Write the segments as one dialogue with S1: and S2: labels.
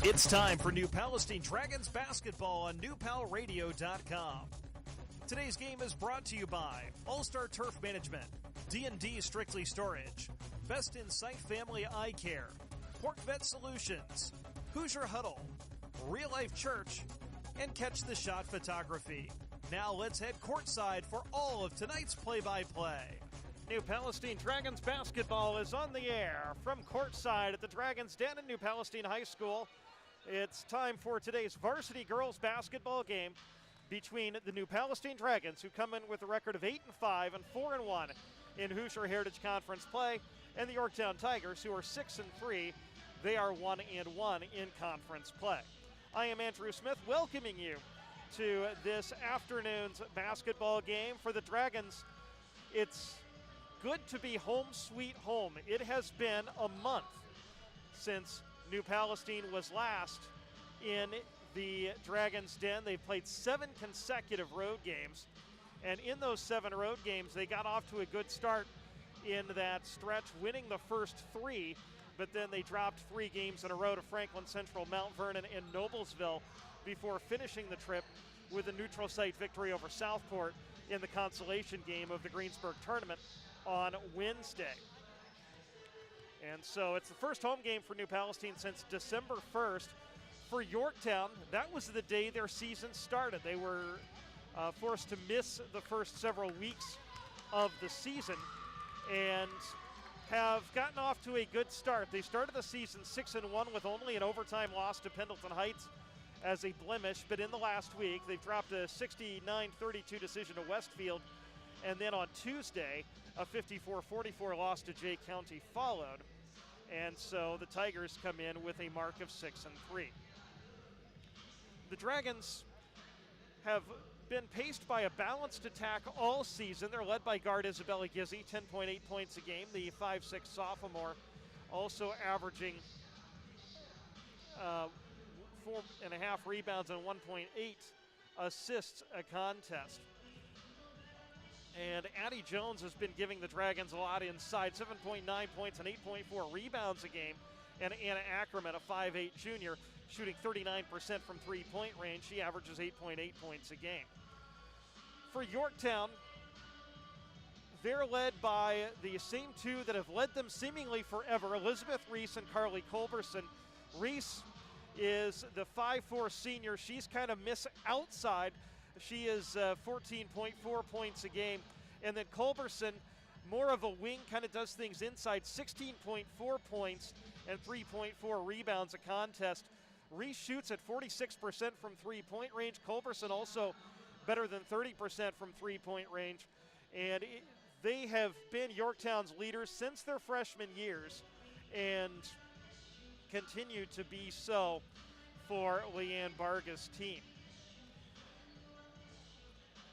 S1: It's time for New Palestine Dragons basketball on newpalradio.com. Today's game is brought to you by All-Star Turf Management, D&D Strictly Storage, Best in Sight Family Eye Care, Pork Vet Solutions, Hoosier Huddle, Real Life Church, and Catch the Shot Photography. Now let's head courtside for all of tonight's play-by-play. New Palestine Dragons basketball is on the air from courtside at the Dragons Den in New Palestine High School. It's time for today's varsity girls basketball game between the New Palestine Dragons, who come in with a record of 8-5 and 4-1 in Hoosier Heritage Conference play, and the Yorktown Tigers, who are 6-3. They are 1-1 in conference play. I am Andrew Smith, welcoming you to this afternoon's basketball game for the Dragons. It's good to be home sweet home. It has been a month since New Palestine was last in the Dragons' Den. They've played 7 consecutive road games, and in those 7 road games, they got off to a good start in that stretch, winning the first 3, but then they dropped 3 games in a row to Franklin Central, Mount Vernon, and Noblesville before finishing the trip with a neutral site victory over Southport in the consolation game of the Greensburg tournament on Wednesday. And so it's the first home game for New Palestine since December 1st. For Yorktown, that was the day their season started. They were forced to miss the first several weeks of the season and have gotten off to a good start. They started the season 6-1 with only an overtime loss to Pendleton Heights as a blemish, but in the last week, they've dropped a 69-32 decision to Westfield, and then on Tuesday, a 54-44 loss to Jay County followed. And so the Tigers come in with a mark of 6-3. The Dragons have been paced by a balanced attack all season. They're led by guard Isabella Gizzi, 10.8 points a game. The 5'6 sophomore also averaging 4.5 rebounds and 1.8 assists a contest. And Addie Jones has been giving the Dragons a lot inside, 7.9 points and 8.4 rebounds a game. And Anna Ackerman, a 5'8 junior, shooting 39% from three-point range. She averages 8.8 points a game. For Yorktown, they're led by the same two that have led them seemingly forever, Elizabeth Reese and Carly Culberson. Reese is the 5'4 senior. She's kind of miss outside. She is 14.4 points a game. And then Culberson, more of a wing, kind of does things inside, 16.4 points and 3.4 rebounds a contest. Reese shoots at 46% from three-point range. Culberson also better than 30% from three-point range. And they have been Yorktown's leaders since their freshman years and continue to be so for Leanne Barga's team.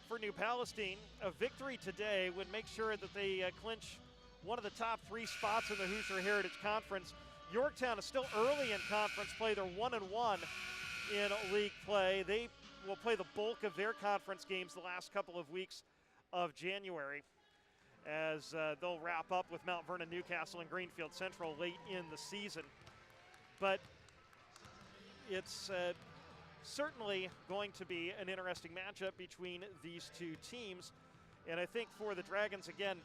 S1: For New Palestine, a victory today would make sure that they clinch one of the top 3 spots in the Hoosier Heritage Conference. Yorktown is still early in conference play. They're 1-1 in league play. They will play the bulk of their conference games the last couple of weeks of January, as they'll wrap up with Mount Vernon, Newcastle, and Greenfield Central late in the season. But it's certainly going to be an interesting matchup between these two teams. And I think for the Dragons, again,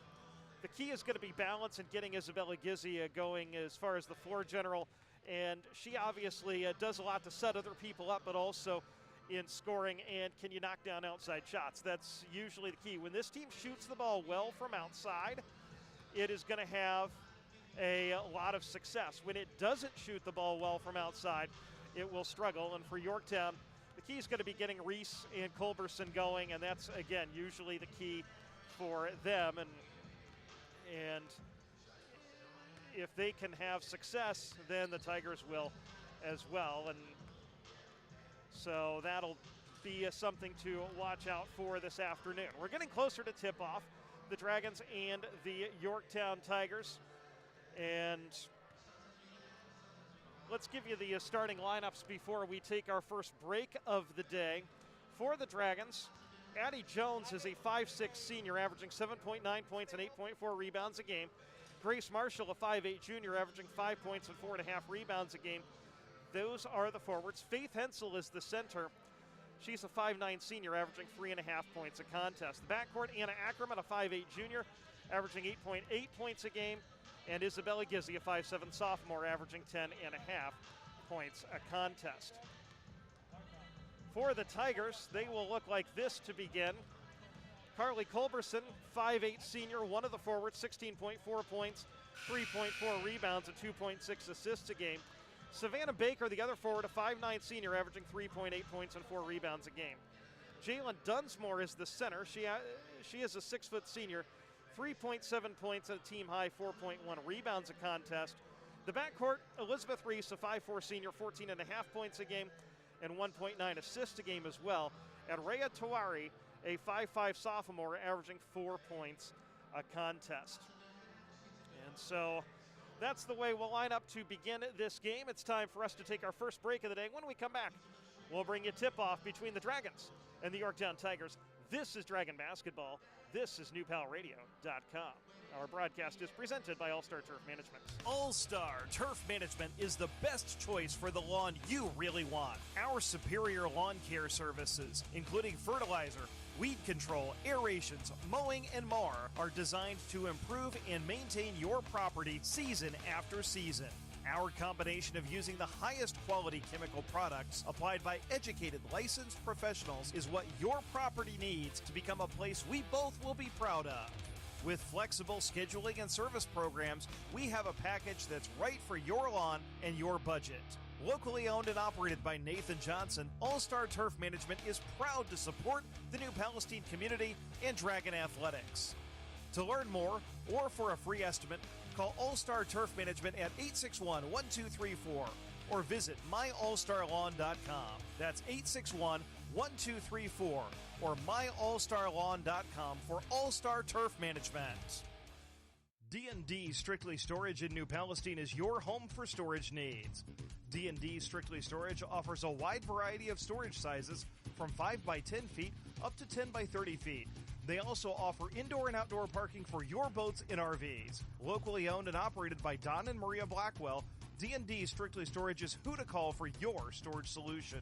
S1: the key is going to be balance and getting Isabella Gizzi going as far as the floor general. And she obviously does a lot to set other people up, but also in scoring and can you knock down outside shots. That's usually the key. When this team shoots the ball well from outside, it is going to have a lot of success. When it doesn't shoot the ball well from outside, it will struggle. And for Yorktown, the key is going to be getting Reese and Culberson going, and that's, again, usually the key for them. And if they can have success, then the Tigers will as well. And so that'll be something to watch out for this afternoon. We're getting closer to tip-off, the Dragons and the Yorktown Tigers. And let's give you the starting lineups before we take our first break of the day. For the Dragons, Addie Jones is a 5'6 senior, averaging 7.9 points and 8.4 rebounds a game. Grace Marshall, a 5'8 junior, averaging 5 points and 4.5 rebounds a game. Those are the forwards. Faith Hensel is the center. She's a 5'9 senior, averaging 3.5 points a contest. The backcourt, Anna Ackerman, a 5'8 junior, averaging 8.8 points a game. And Isabella Gizzi, a 5'7 sophomore, averaging 10.5 points a contest. For the Tigers, they will look like this to begin. Carly Culberson, 5'8 senior, one of the forwards, 16.4 points, 3.4 rebounds, and 2.6 assists a game. Savannah Baker, the other forward, a 5'9 senior, averaging 3.8 points and 4 rebounds a game. Jalen Dunsmore is the center. She is a 6-foot senior, 3.7 points and a team-high 4.1 rebounds a contest. The backcourt, Elizabeth Reese, a 5'4 senior, 14.5 points a game and 1.9 assists a game as well. And Rhea Tawari, a 5'5 sophomore, averaging 4 points a contest. And so that's the way we'll line up to begin this game. It's time for us to take our first break of the day. When we come back, we'll bring you tip-off between the Dragons and the Yorktown Tigers. This is Dragon Basketball. This is NewPalRadio.com. Our broadcast is presented by All-Star Turf Management. All-Star Turf Management is the best choice for the lawn you really want. Our superior lawn care services, including fertilizer, weed control, aerations, mowing, and more, are designed to improve and maintain your property season after season. Our combination of using the highest quality chemical products applied by educated, licensed professionals is what your property needs to become a place we both will be proud of. With flexible scheduling and service programs, we have a package that's right for your lawn and your budget. Locally owned and operated by Nathan Johnson, All-Star Turf Management is proud to support the New Palestine community and Dragon Athletics. To learn more or for a free estimate, call All-Star Turf Management at 861-1234 or visit myallstarlawn.com. That's 861-1234 or myallstarlawn.com for All-Star Turf Management. D&D Strictly Storage in New Palestine is your home for storage needs. D&D Strictly Storage offers a wide variety of storage sizes from 5 by 10 feet up to 10 by 30 feet. They also offer indoor and outdoor parking for your boats and RVs. Locally owned and operated by Don and Maria Blackwell, D&D Strictly Storage is who to call for your storage solution.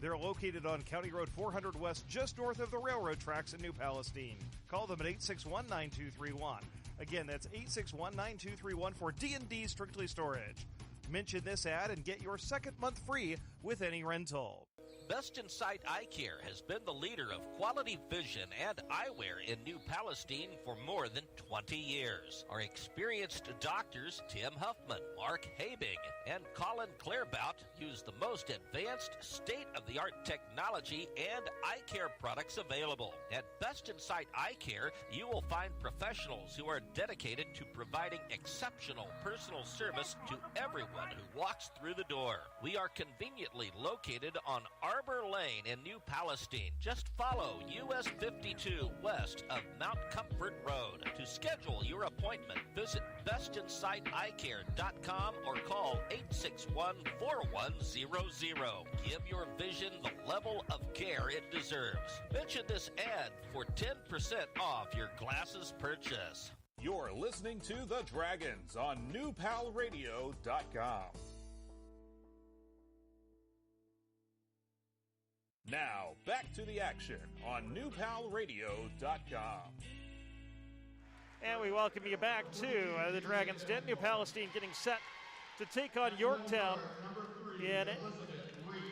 S1: They're located on County Road 400 West, just north of the railroad tracks in New Palestine. Call them at 861-9231. Again, that's 861-9231 for D&D Strictly Storage. Mention this ad and get your second month free with any rental.
S2: Best in Sight Eye Care has been the leader of quality vision and eyewear in New Palestine for more than 20 years. Our experienced doctors, Tim Huffman, Mark Habing, and Colin Clairbout, use the most advanced state-of-the-art technology and eye care products available. At Best in Sight Eye Care, you will find professionals who are dedicated to providing exceptional personal service to everyone who walks through the door. We are conveniently located on Arbor Lane in New Palestine. Just follow US 52 west of Mount Comfort Road. To schedule your appointment, visit bestinsighteyecare.com or call 861-4100. Give your vision the level of care it deserves. Mention this ad for 10% off your glasses purchase.
S3: You're listening to The Dragons on NewPalRadio.com. Now, back to the action on NewPalRadio.com.
S1: And we welcome you back to the Dragons' Den. New Palestine getting set to take on Yorktown in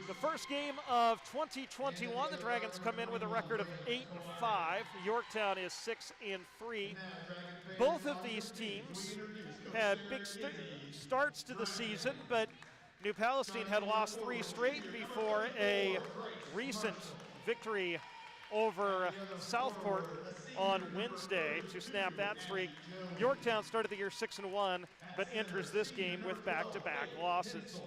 S1: the first game of 2021. The Dragons come in with a record of 8-5. Yorktown is 6-3. Both of these teams had big starts to the season, but New Palestine had lost 3 straight before a recent victory over Southport on Wednesday to snap that streak. Yorktown started the year 6-1, but enters this game with back-to-back losses.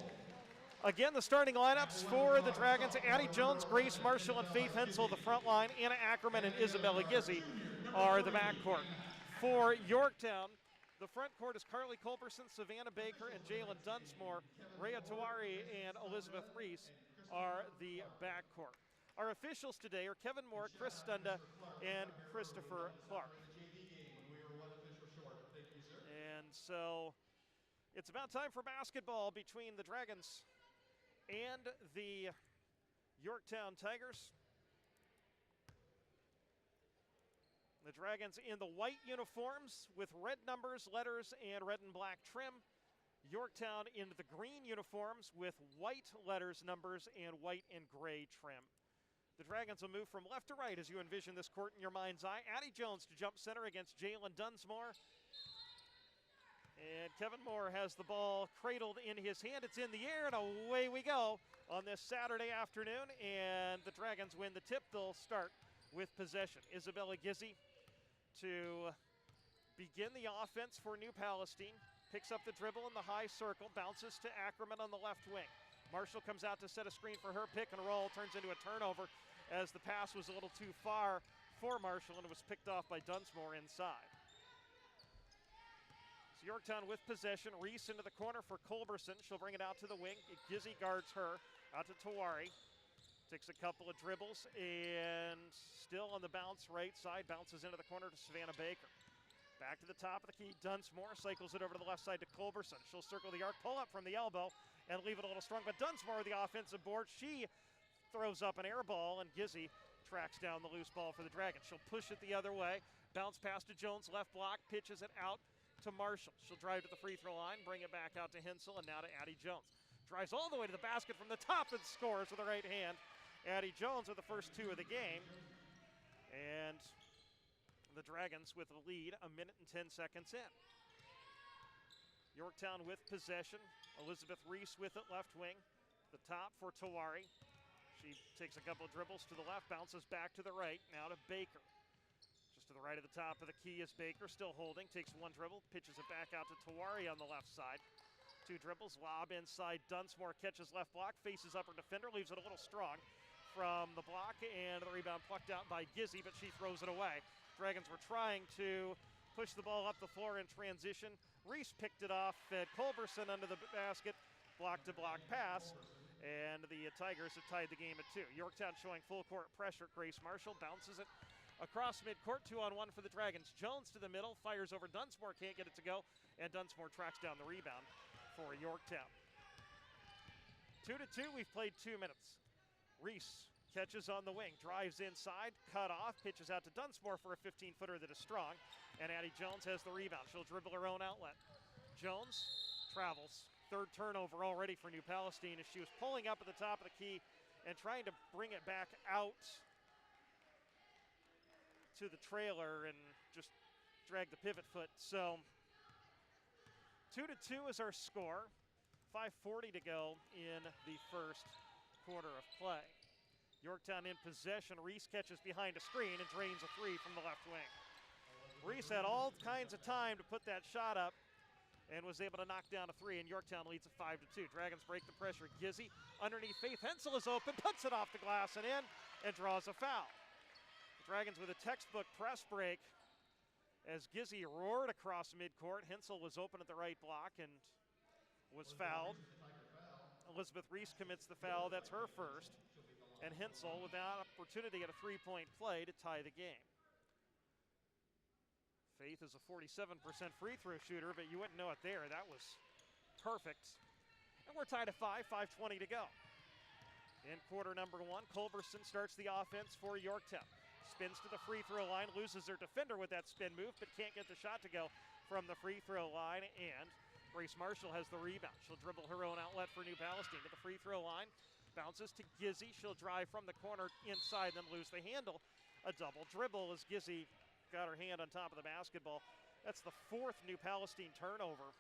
S1: Again, the starting lineups for the Dragons: Addie Jones, Grace Marshall, and Faith Hensel, the front line. Anna Ackerman and Isabella Gizzi are the backcourt. For Yorktown, the front court is Carly Culberson, Savannah Baker, and Jalen Dunsmore. Rhea Tawari and Elizabeth Reese are the backcourt. Our officials today are Kevin Moore, Chris Stunda, and Christopher Clark. And so it's about time for basketball between the Dragons and the Yorktown Tigers. The Dragons in the white uniforms with red numbers, letters, and red and black trim. Yorktown in the green uniforms with white letters, numbers, and white and gray trim. The Dragons will move from left to right as you envision this court in your mind's eye. Addie Jones to jump center against Jalen Dunsmore. And Kevin Moore has the ball cradled in his hand. It's in the air, and away we go on this Saturday afternoon. And the Dragons win the tip. They'll start with possession. Isabella Gizzi to begin the offense for New Palestine. Picks up the dribble in the high circle, bounces to Ackerman on the left wing. Marshall comes out to set a screen for her. Pick and roll turns into a turnover as the pass was a little too far for Marshall, and it was picked off by Dunsmore inside. So Yorktown with possession. Reese into the corner for Culberson. She'll bring it out to the wing. Gizzi guards her. Out to Tawari. Takes a couple of dribbles and still on the bounce right side. Bounces into the corner to Savannah Baker. Back to the top of the key. Dunsmore cycles it over to the left side to Culberson. She'll circle the arc, pull up from the elbow, and leave it a little strong. But Dunsmore with the offensive board. She throws up an air ball, and Gizzi tracks down the loose ball for the Dragons. She'll push it the other way. Bounce pass to Jones, left block, pitches it out to Marshall. She'll drive to the free throw line, bring it back out to Hensel, and now to Addie Jones. Drives all the way to the basket from the top and scores with the right hand. Addie Jones with the first two of the game. And the Dragons with the lead, a minute and 10 seconds in. Yorktown with possession. Elizabeth Reese with it, left wing. The top for Tawari. She takes a couple of dribbles to the left, bounces back to the right. Now to Baker. Just to the right of the top of the key is Baker, still holding. Takes one dribble, pitches it back out to Tawari on the left side. Two dribbles, lob inside. Dunsmore catches left block, faces upper defender, leaves it a little strong from the block, and the rebound plucked out by Gizzi, but she throws it away. Dragons were trying to push the ball up the floor in transition. Reese picked it off at Culberson under the basket, block-to-block pass, and the Tigers have tied the game at 2. Yorktown showing full court pressure. Grace Marshall bounces it across midcourt, 2-on-1 for the Dragons. Jones to the middle, fires over Dunsmore, can't get it to go, and Dunsmore tracks down the rebound for Yorktown. 2-2, we've played 2 minutes. Reese catches on the wing, drives inside, cut off, pitches out to Dunsmore for a 15-footer that is strong, and Addie Jones has the rebound. She'll dribble her own outlet. Jones travels. Third turnover already for New Palestine as she was pulling up at the top of the key and trying to bring it back out to the trailer and just drag the pivot foot. So 2-2 is our score. 5:40 to go in the first quarter of play. Yorktown in possession. Reese catches behind a screen and drains a three from the left wing. Reese had all kinds of time to put that shot up and was able to knock down a three, and Yorktown leads at 5-2. Dragons break the pressure. Gizzi underneath Faith Hensel is open, puts it off the glass and in, and draws a foul. The Dragons with a textbook press break as Gizzi roared across midcourt. Hensel was open at the right block and was fouled. Elizabeth Reese commits the foul. That's her first. And Hensel with that opportunity at a three-point play to tie the game. Faith is a 47% free throw shooter, but you wouldn't know it there. That was perfect. And we're tied at 5:20 to go. In quarter number 1, Culberson starts the offense for Yorktown. Spins to the free throw line, loses her defender with that spin move, but can't get the shot to go from the free throw line, and Grace Marshall has the rebound. She'll dribble her own outlet for New Palestine to the free throw line. Bounces to Gizzi. She'll drive from the corner inside, then lose the handle. A double dribble as Gizzi got her hand on top of the basketball. That's the 4th New Palestine turnover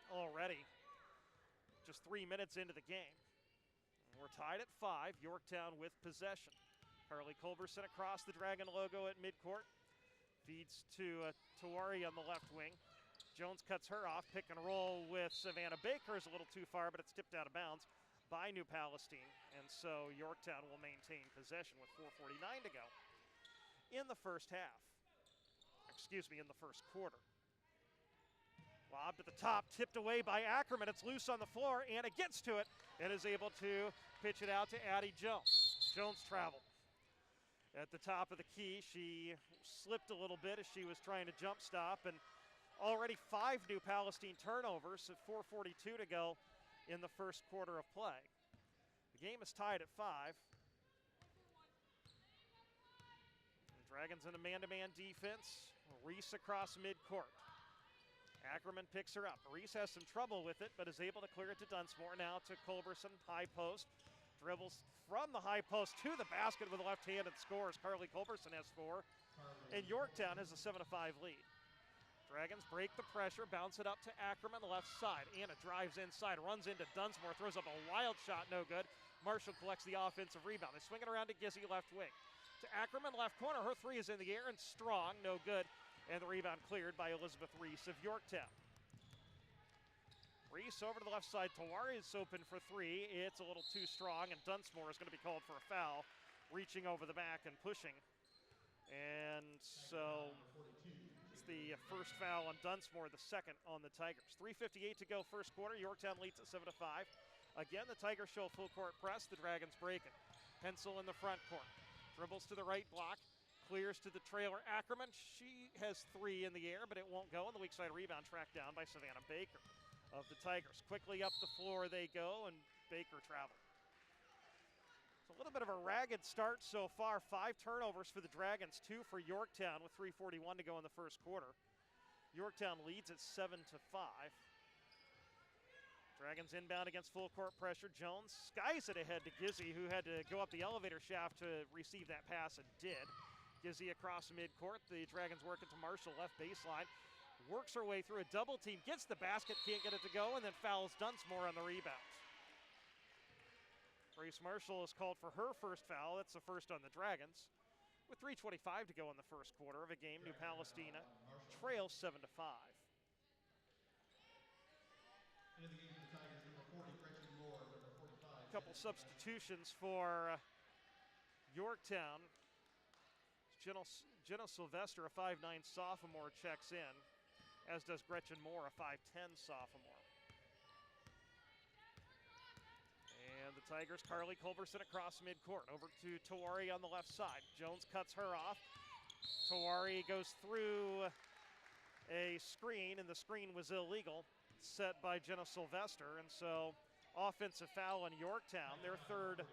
S1: already. Just 3 minutes into the game. We're tied at 5. Yorktown with possession. Harley Culberson across the Dragon logo at midcourt. Feeds to Tawari on the left wing. Jones cuts her off. Pick and roll with Savannah Baker is a little too far, but it's tipped out of bounds by New Palestine, and so Yorktown will maintain possession with 4:49 to go in the first half. In the first quarter. Lobbed at the top, tipped away by Ackerman. It's loose on the floor. Anna gets to it and is able to pitch it out to Addie Jones. Jones traveled. At the top of the key, she slipped a little bit as she was trying to jump stop, and already 5 New Palestine turnovers at 4:42 to go in the first quarter of play. game is tied at 5. The Dragons in a man-to-man defense. Reese across midcourt. Ackerman picks her up. Reese has some trouble with it, but is able to clear it to Dunsmore. Now to Culberson, high post. Dribbles from the high post to the basket with a left hand and scores. Carly Culberson has 4. And Yorktown has a 7-5 lead. Dragons break the pressure, bounce it up to Ackerman, left side. Anna drives inside, runs into Dunsmore, throws up a wild shot, no good. Marshall collects the offensive rebound. They swing it around to Gizzy, left wing. To Ackerman, left corner. Her 3 is in the air and strong, no good. And the rebound cleared by Elizabeth Reese of Yorktown. Reese over to the left side. Tawari is open for 3. It's a little too strong, and Dunsmore is going to be called for a foul, reaching over the back and pushing. And so it's the first foul on Dunsmore, the second on the Tigers. 3:58 to go first quarter. Yorktown leads at 7-5. Again, the Tigers show full court press. The Dragons break it. Hensel in the front court. Dribbles to the right block. Clears to the trailer Ackerman. She has 3 in the air, but it won't go. And the weak side rebound tracked down by Savannah Baker of the Tigers. Quickly up the floor they go, and Baker traveled. It's a little bit of a ragged start so far. 5 turnovers for the Dragons, 2 for Yorktown with 3:41 to go in the first quarter. Yorktown leads at 7-5. Dragons inbound against full court pressure. Jones skies it ahead to Gizzy, who had to go up the elevator shaft to receive that pass and did. Gizzy across midcourt. The Dragons work it to Marshall, left baseline. Works her way through a double team, gets the basket, can't get it to go, and then fouls Dunsmore on the rebound. Grace Marshall is called for her first foul. That's the first on the Dragons. With 3:25 to go in the first quarter of a game, New Palestina trails 7-5.
S4: Into the game for the Tigers, number 40, Gretchen Moore, number 45.
S1: A couple substitutions for Yorktown. Jenna Sylvester, a 5'9 sophomore, checks in, as does Gretchen Moore, a 5'10 sophomore. And the Tigers, Carly Culberson across midcourt. Over to Tawari on the left side. Jones cuts her off. Tawari goes through a screen, and the screen was illegal, set by Jenna Sylvester. And so offensive foul on Yorktown, their third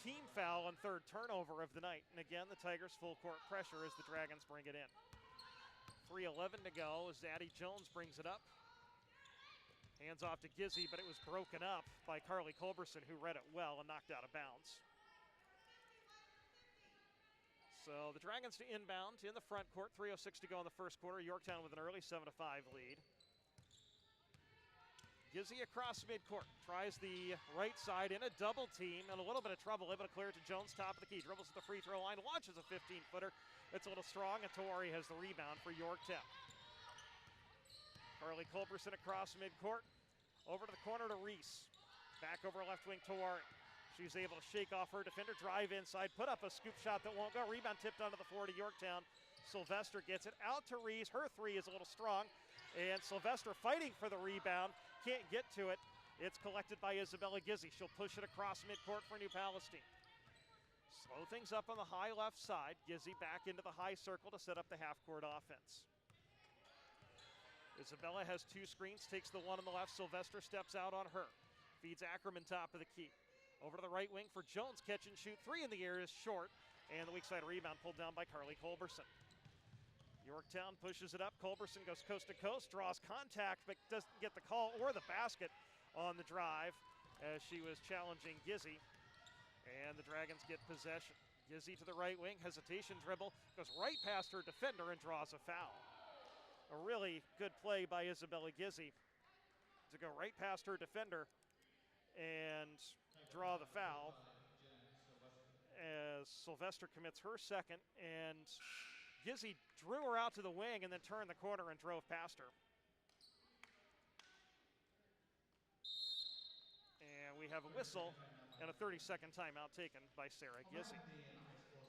S1: team foul and third turnover of the night. And again, the Tigers full court pressure as the Dragons bring it in. 3:11 to go as Addie Jones brings it up. Hands off to Gizzy, but it was broken up by Carly Culberson, who read it well and knocked out of bounds. So the Dragons to inbound in the front court. 3:06 to go in the first quarter. Yorktown with an early 7-5 lead. Gizzy across midcourt. Tries the right side in a double team and a little bit of trouble. Able to clear it to Jones, top of the key. Dribbles at the free throw line. Launches a 15-footer. It's a little strong, and Tawari has the rebound for Yorktown. Carly Culberson across midcourt. Over to the corner to Reese. Back over left wing Tawari. She's able to shake off her defender, drive inside, put up a scoop shot that won't go. Rebound tipped onto the floor to Yorktown. Sylvester gets it out to Reese. Her 3 is a little strong. And Sylvester fighting for the rebound. Can't get to it. It's collected by Isabella Gizzy. She'll push it across midcourt for New Palestine. Slow things up on the high left side. Gizzy back into the high circle to set up the half-court offense. Isabella has 2 screens, takes the one on the left. Sylvester steps out on her. Feeds Ackerman top of the key. Over to the right wing for Jones. Catch and shoot. 3 in the air is short. And the weak side rebound pulled down by Carly Culberson. Yorktown pushes it up. Culberson goes coast to coast, draws contact, but doesn't get the call or the basket on the drive as she was challenging Gizzy. And the Dragons get possession. Gizzy to the right wing, hesitation dribble, goes right past her defender and draws a foul. A really good play by Isabella Gizzy to go right past her defender and draw the foul as Sylvester commits her second, and Gizzy drew her out to the wing and then turned the corner and drove past her. And we have a whistle and a 30-second timeout taken by Sarah Gizzy.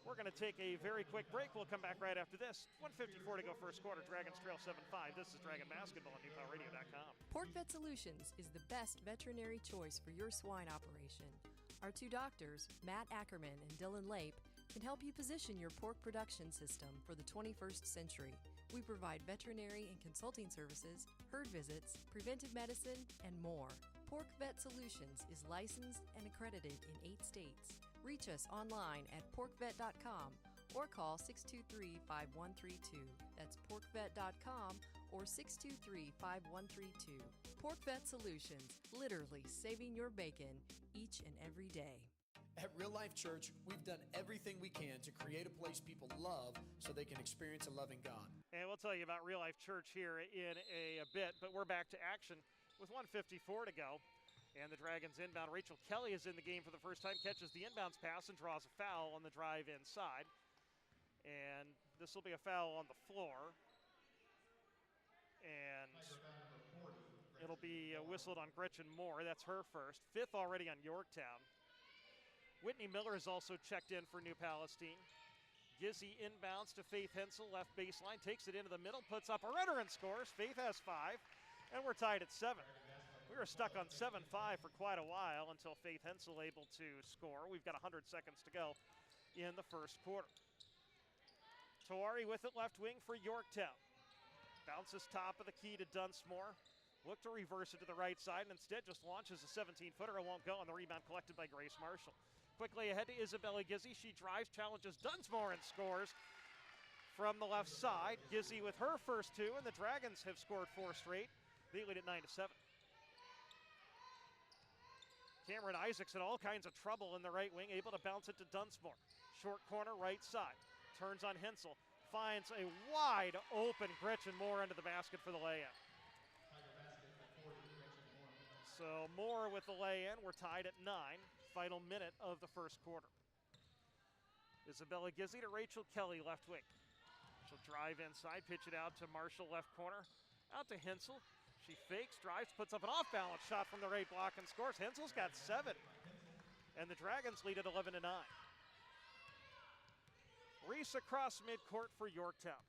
S1: We're going to take a very quick break. We'll come back right after this. 1:54 to go first quarter. Dragons trail 7-5. This is Dragon Basketball on NewPowerRadio.com.
S5: PorkVet Solutions is the best veterinary choice for your swine operation. Our 2 doctors, Matt Ackerman and Dylan Lape, can help you position your pork production system for the 21st century. We provide veterinary and consulting services, herd visits, preventive medicine, and more. Pork Vet Solutions is licensed and accredited in 8 states. Reach us online at porkvet.com or call 623-5132. That's porkvet.com or 623-5132. Pork Vet Solutions, literally saving your bacon each and every day.
S6: At Real Life Church, we've done everything we can to create a place people love so they can experience a loving God.
S1: And we'll tell you about Real Life Church here in a bit, but we're back to action with 1:54 to go. And the Dragons inbound. Rachel Kelly is in the game for the first time, catches the inbounds pass and draws a foul on the drive inside. And this will be a foul on the floor. And it'll be whistled on Gretchen Moore. That's her first. 5th already on Yorktown. Whitney Miller is also checked in for New Palestine. Gizzy inbounds to Faith Hensel, left baseline, takes it into the middle, puts up a runner and scores. Faith has 5, and we're tied at 7. We were stuck on 7-5 for quite a while until Faith Hensel able to score. We've got 100 seconds to go in the first quarter. Tawari with it left wing for Yorktown. Bounces top of the key to Dunsmore. Look to reverse it to the right side and instead just launches a 17-footer. It won't go on the rebound collected by Grace Marshall. Quickly ahead to Isabella Gizzy. She drives, challenges Dunsmore and scores from the left side. Gizzy with her first 2, and the Dragons have scored 4 straight. They lead at 9-7. Cameron Isaacs in all kinds of trouble in the right wing, able to bounce it to Dunsmore. Short corner, right side. Turns on Hensel. Finds a wide open Gretchen Moore into the basket for the lay-in. So Moore with the lay-in. We're tied at 9. Final minute of the first quarter. Isabella Gizzy to Rachel Kelly, left wing. She'll drive inside, pitch it out to Marshall, left corner. Out to Hensel. She fakes, drives, puts up an off-balance shot from the right block and scores. Hensel's got 7. And the Dragons lead at 11-9. Reese across midcourt for Yorktown.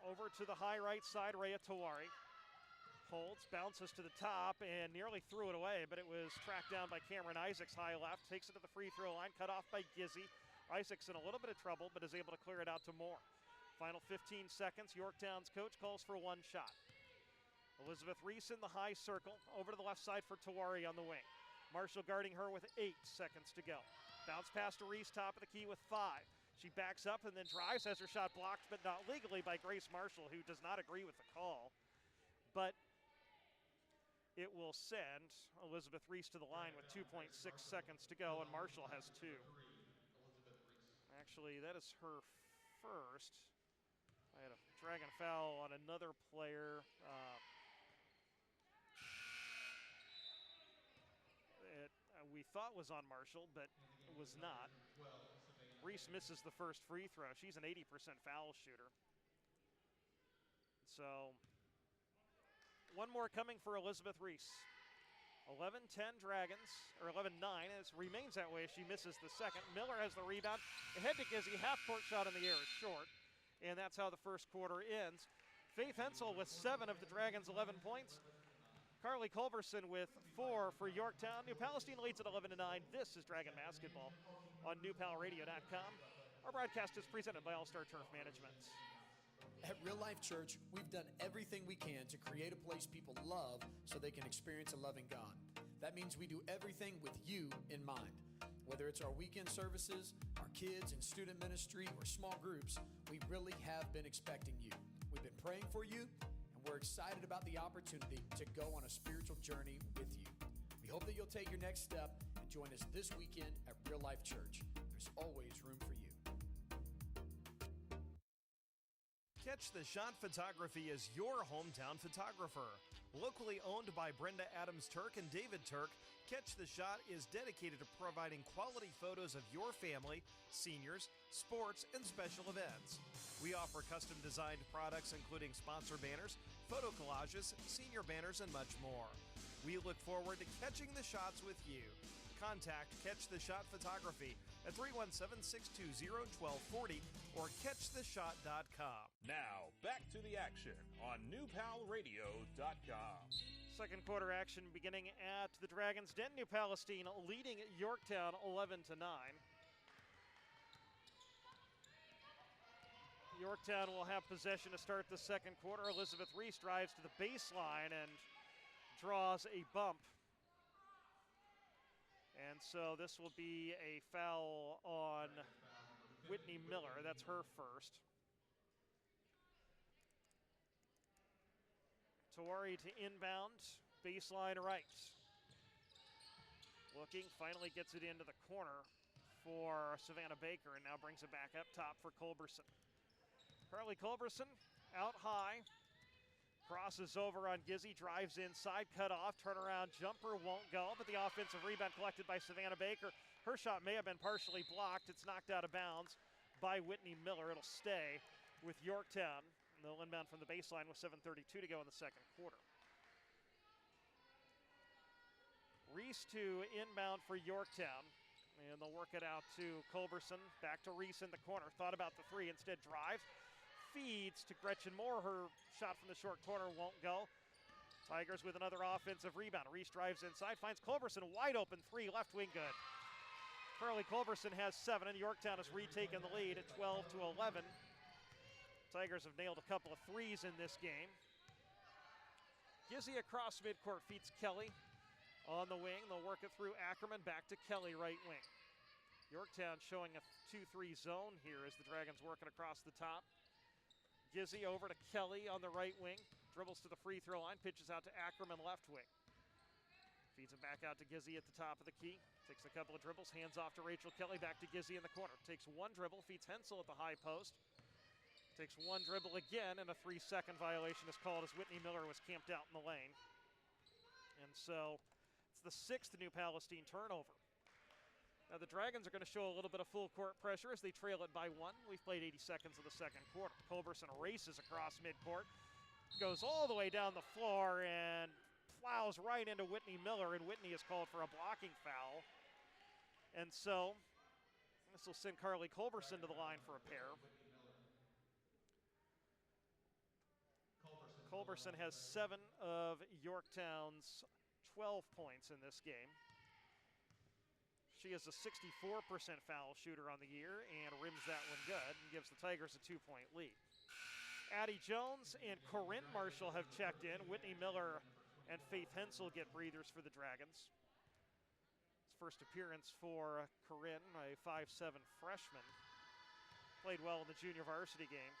S1: Over to the high right side, Rhea Tawari. Holds, bounces to the top, and nearly threw it away, but it was tracked down by Cameron Isaacs, high left. Takes it to the free throw line, cut off by Gizzy. Isaacs in a little bit of trouble, but is able to clear it out to Moore. Final 15 seconds, Yorktown's coach calls for 1 shot. Elizabeth Reese in the high circle, over to the left side for Tawari on the wing. Marshall guarding her with 8 seconds to go. Bounce pass to Reese, top of the key with 5. She backs up and then drives, has her shot blocked, but not legally by Grace Marshall, who does not agree with the call. But it will send Elizabeth Reese to the line with 2.6 seconds to go, and Marshall has 2. Actually, that is her first. I had a Dragon foul on another player. We thought was on Marshall, but it was not. Reese misses the first free throw. She's an 80% foul shooter. So, one more coming for Elizabeth Reese. 11-10 Dragons, or 11-9. It remains that way as she misses the second. Miller has the rebound. Ahead to Gizzy. Half-court shot in the air is short. And that's how the first quarter ends. Faith Hensel with 7 of the Dragons' 11 points. Carly Culberson with 4 for Yorktown. New Palestine leads at 11-9. This is Dragon Basketball on newpalradio.com. Our broadcast is presented by All-Star Turf Management.
S6: At Real Life Church, we've done everything we can to create a place people love so they can experience a loving God. That means we do everything with you in mind. Whether it's our weekend services, our kids and student ministry, or small groups, we really have been expecting you. We've been praying for you, and we're excited about the opportunity to go on a spiritual journey with you. We hope that you'll take your next step and join us this weekend at Real Life Church. There's always room for you.
S1: Catch the Shot Photography is your hometown photographer. Locally owned by Brenda Adams Turk and David Turk, Catch the Shot is dedicated to providing quality photos of your family, seniors, sports, and special events. We offer custom-designed products including sponsor banners, photo collages, senior banners, and much more. We look forward to catching the shots with you. Contact Catch the Shot Photography at 317-620-1240 or catchtheshot.com.
S3: Now, back to the action on newpalradio.com.
S1: Second quarter action beginning at the Dragons' Den. New Palestine leading Yorktown 11-9. Yorktown will have possession to start the second quarter. Elizabeth Reese drives to the baseline and draws a bump. And so this will be a foul on Whitney Miller. That's her first. Tawari to inbound, baseline right. Looking, finally gets it into the corner for Savannah Baker, and now brings it back up top for Culberson. Carly Culberson out high, crosses over on Gizzy, drives inside, cut off, turnaround jumper won't go, but the offensive rebound collected by Savannah Baker. Her shot may have been partially blocked. It's knocked out of bounds by Whitney Miller. It'll stay with Yorktown. And they'll inbound from the baseline with 7:32 to go in the second quarter. Reese to inbound for Yorktown. And they'll work it out to Culberson. Back to Reese in the corner. Thought about the three, instead drives. Feeds to Gretchen Moore. Her shot from the short corner won't go. Tigers with another offensive rebound. Reese drives inside, finds Culberson, wide open three, left wing good. Carly Culberson has 7, and Yorktown has retaken the lead at 12-11. Tigers have nailed a couple of threes in this game. Gizzy across midcourt, feeds Kelly on the wing. They'll work it through Ackerman, back to Kelly, right wing. Yorktown showing a 2-3 zone here as the Dragons working across the top. Gizzy over to Kelly on the right wing. Dribbles to the free throw line, pitches out to Ackerman, left wing. Feeds it back out to Gizzy at the top of the key. Takes a couple of dribbles, hands off to Rachel Kelly, back to Gizzy in the corner. Takes one dribble, feeds Hensel at the high post. Takes one dribble again, and a 3-second violation is called as Whitney Miller was camped out in the lane. And so it's the 6th New Palestine turnover. Now the Dragons are going to show a little bit of full court pressure as they trail it by 1. We've played 80 seconds of the second quarter. Culberson races across midcourt, goes all the way down the floor and plows right into Whitney Miller, and Whitney is called for a blocking foul. And so this will send Carly Culberson to the line for a pair. Culberson has 7 of Yorktown's 12 points in this game. She is a 64% foul shooter on the year and rims that one good and gives the Tigers a 2-point lead. Addie Jones and Corinne Marshall have checked in. Whitney Miller and Faith Hensel get breathers for the Dragons. It's first appearance for Corinne, a 5'7" freshman. Played well in the junior varsity game.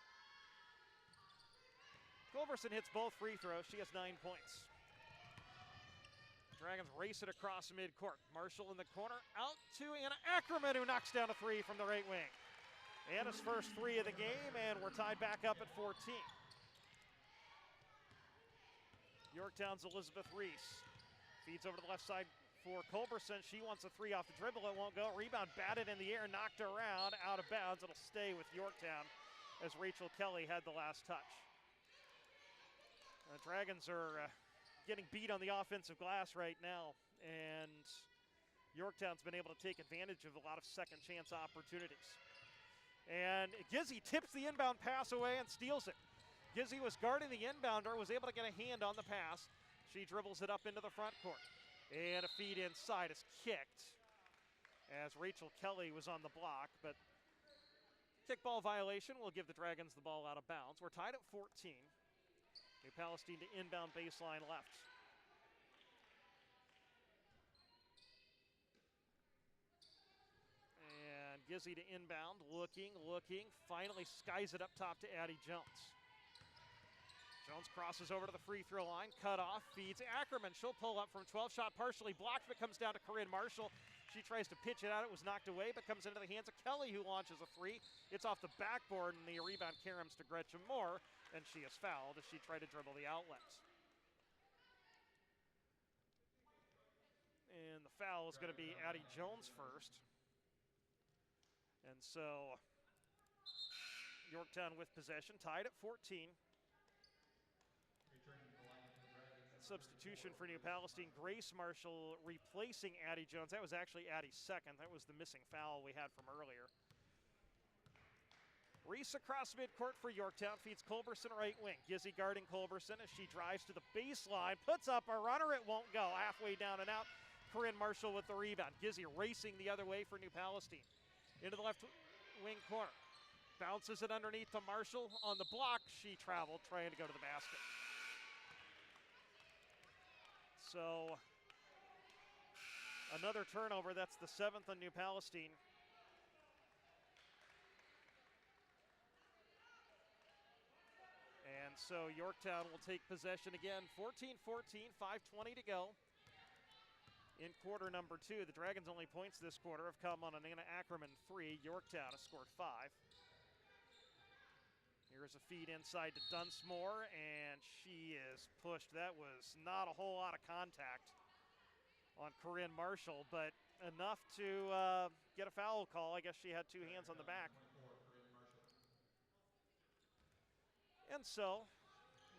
S1: Culberson hits both free throws. She has 9 points. Dragons race it across midcourt. Marshall in the corner, out to Anna Ackerman, who knocks down a 3 from the right wing. Anna's first 3 of the game, and we're tied back up at 14. Yorktown's Elizabeth Reese feeds over to the left side for Culberson. She wants a 3 off the dribble. It won't go. Rebound batted in the air, knocked around, out of bounds. It'll stay with Yorktown as Rachel Kelly had the last touch. The Dragons are getting beat on the offensive glass right now, and Yorktown's been able to take advantage of a lot of second chance opportunities. And Gizzy tips the inbound pass away and steals it. Gizzy was guarding the inbounder, was able to get a hand on the pass. She dribbles it up into the front court. And a feed inside is kicked as Rachel Kelly was on the block, but kickball violation will give the Dragons the ball out of bounds. We're tied at 14. New Palestine to inbound baseline left. And Gizzy to inbound, looking, finally skies it up top to Addie Jones. Jones crosses over to the free throw line, cut off, feeds Ackerman. She'll pull up from 12, shot partially blocked, but comes down to Corinne Marshall. She tries to pitch it out, it was knocked away, but comes into the hands of Kelly, who launches a 3. It's off the backboard, and the rebound caroms to Gretchen Moore, and she is fouled as she tried to dribble the outlets. And the foul is going to be Addie Jones first. And so Yorktown with possession, tied at 14. Substitution for New Palestine, Grace Marshall replacing Addie Jones. That was actually Addie's second. That was the missing foul we had from earlier. Reese across midcourt for Yorktown, feeds Culberson right wing. Gizzy guarding Culberson as she drives to the baseline, puts up a runner, it won't go. Halfway down and out, Corinne Marshall with the rebound. Gizzy racing the other way for New Palestine. Into the left wing corner. Bounces it underneath to Marshall on the block. She traveled, trying to go to the basket. So another turnover. That's the 7th on New Palestine. And so Yorktown will take possession again. 14-14, 5:20 to go. In quarter number 2, the Dragons' only points this quarter have come on an Anna Ackerman 3. Yorktown has scored 5. Here's a feed inside to Dunsmore, and she is pushed. That was not a whole lot of contact on Corinne Marshall, but enough to get a foul call. I guess she had 2 hands on the back. And so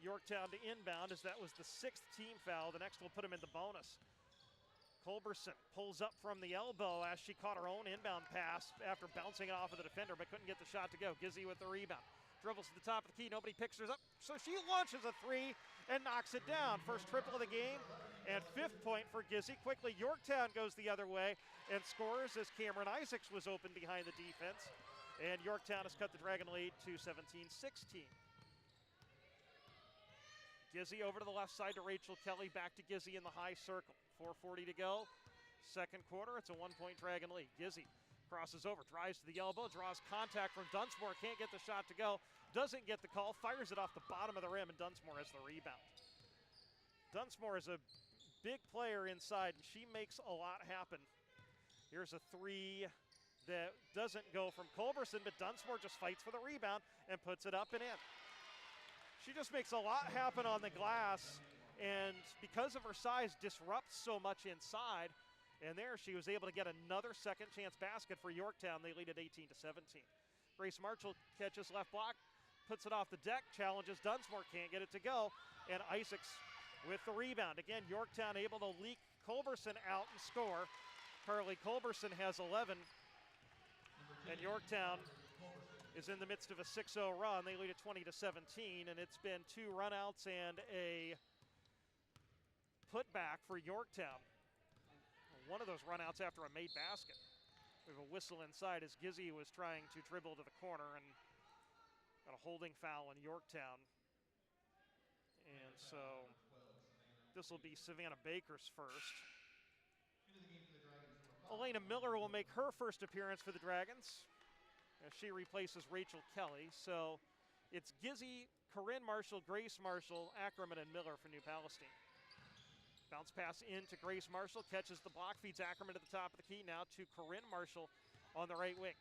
S1: Yorktown to inbound, as that was the 6th team foul. The next will put him in the bonus. Culberson pulls up from the elbow as she caught her own inbound pass after bouncing it off of the defender, but couldn't get the shot to go. Gizzy with the rebound. Dribbles to the top of the key. Nobody picks her up, so she launches a 3 and knocks it down. First triple of the game and 5th point for Gizzy. Quickly, Yorktown goes the other way and scores as Cameron Isaacs was open behind the defense. And Yorktown has cut the Dragon lead to 17-16. Gizzy over to the left side to Rachel Kelly. Back to Gizzy in the high circle. 4:40 to go. Second quarter, it's a 1-point Dragon lead. Gizzy crosses over, drives to the elbow, draws contact from Dunsmore. Can't get the shot to go. Doesn't get the call. Fires it off the bottom of the rim, and Dunsmore has the rebound. Dunsmore is a big player inside, and she makes a lot happen. Here's a 3 that doesn't go from Culberson, but Dunsmore just fights for the rebound and puts it up and in. She just makes a lot happen on the glass, and because of her size, disrupts so much inside. And there she was able to get another second chance basket for Yorktown. They lead at 18-17. Grace Marshall catches left block, puts it off the deck, challenges Dunsmore, can't get it to go. And Isaacs with the rebound. Again, Yorktown able to leak Culberson out and score. Carly Culberson has 11. And Yorktown is in the midst of a 6-0 run. They lead at 20-17, and it's been 2 runouts and a putback for Yorktown. One of those runouts after a made basket. We have a whistle inside as Gizzy was trying to dribble to the corner and got a holding foul in Yorktown. And so this will be Savannah Baker's first. Elena Miller will make her first appearance for the Dragons as she replaces Rachel Kelly. So it's Gizzy, Corinne Marshall, Grace Marshall, Ackerman, and Miller for New Palestine. Bounce pass into Grace Marshall, catches the block, feeds Ackerman to the top of the key. Now to Corinne Marshall on the right wing.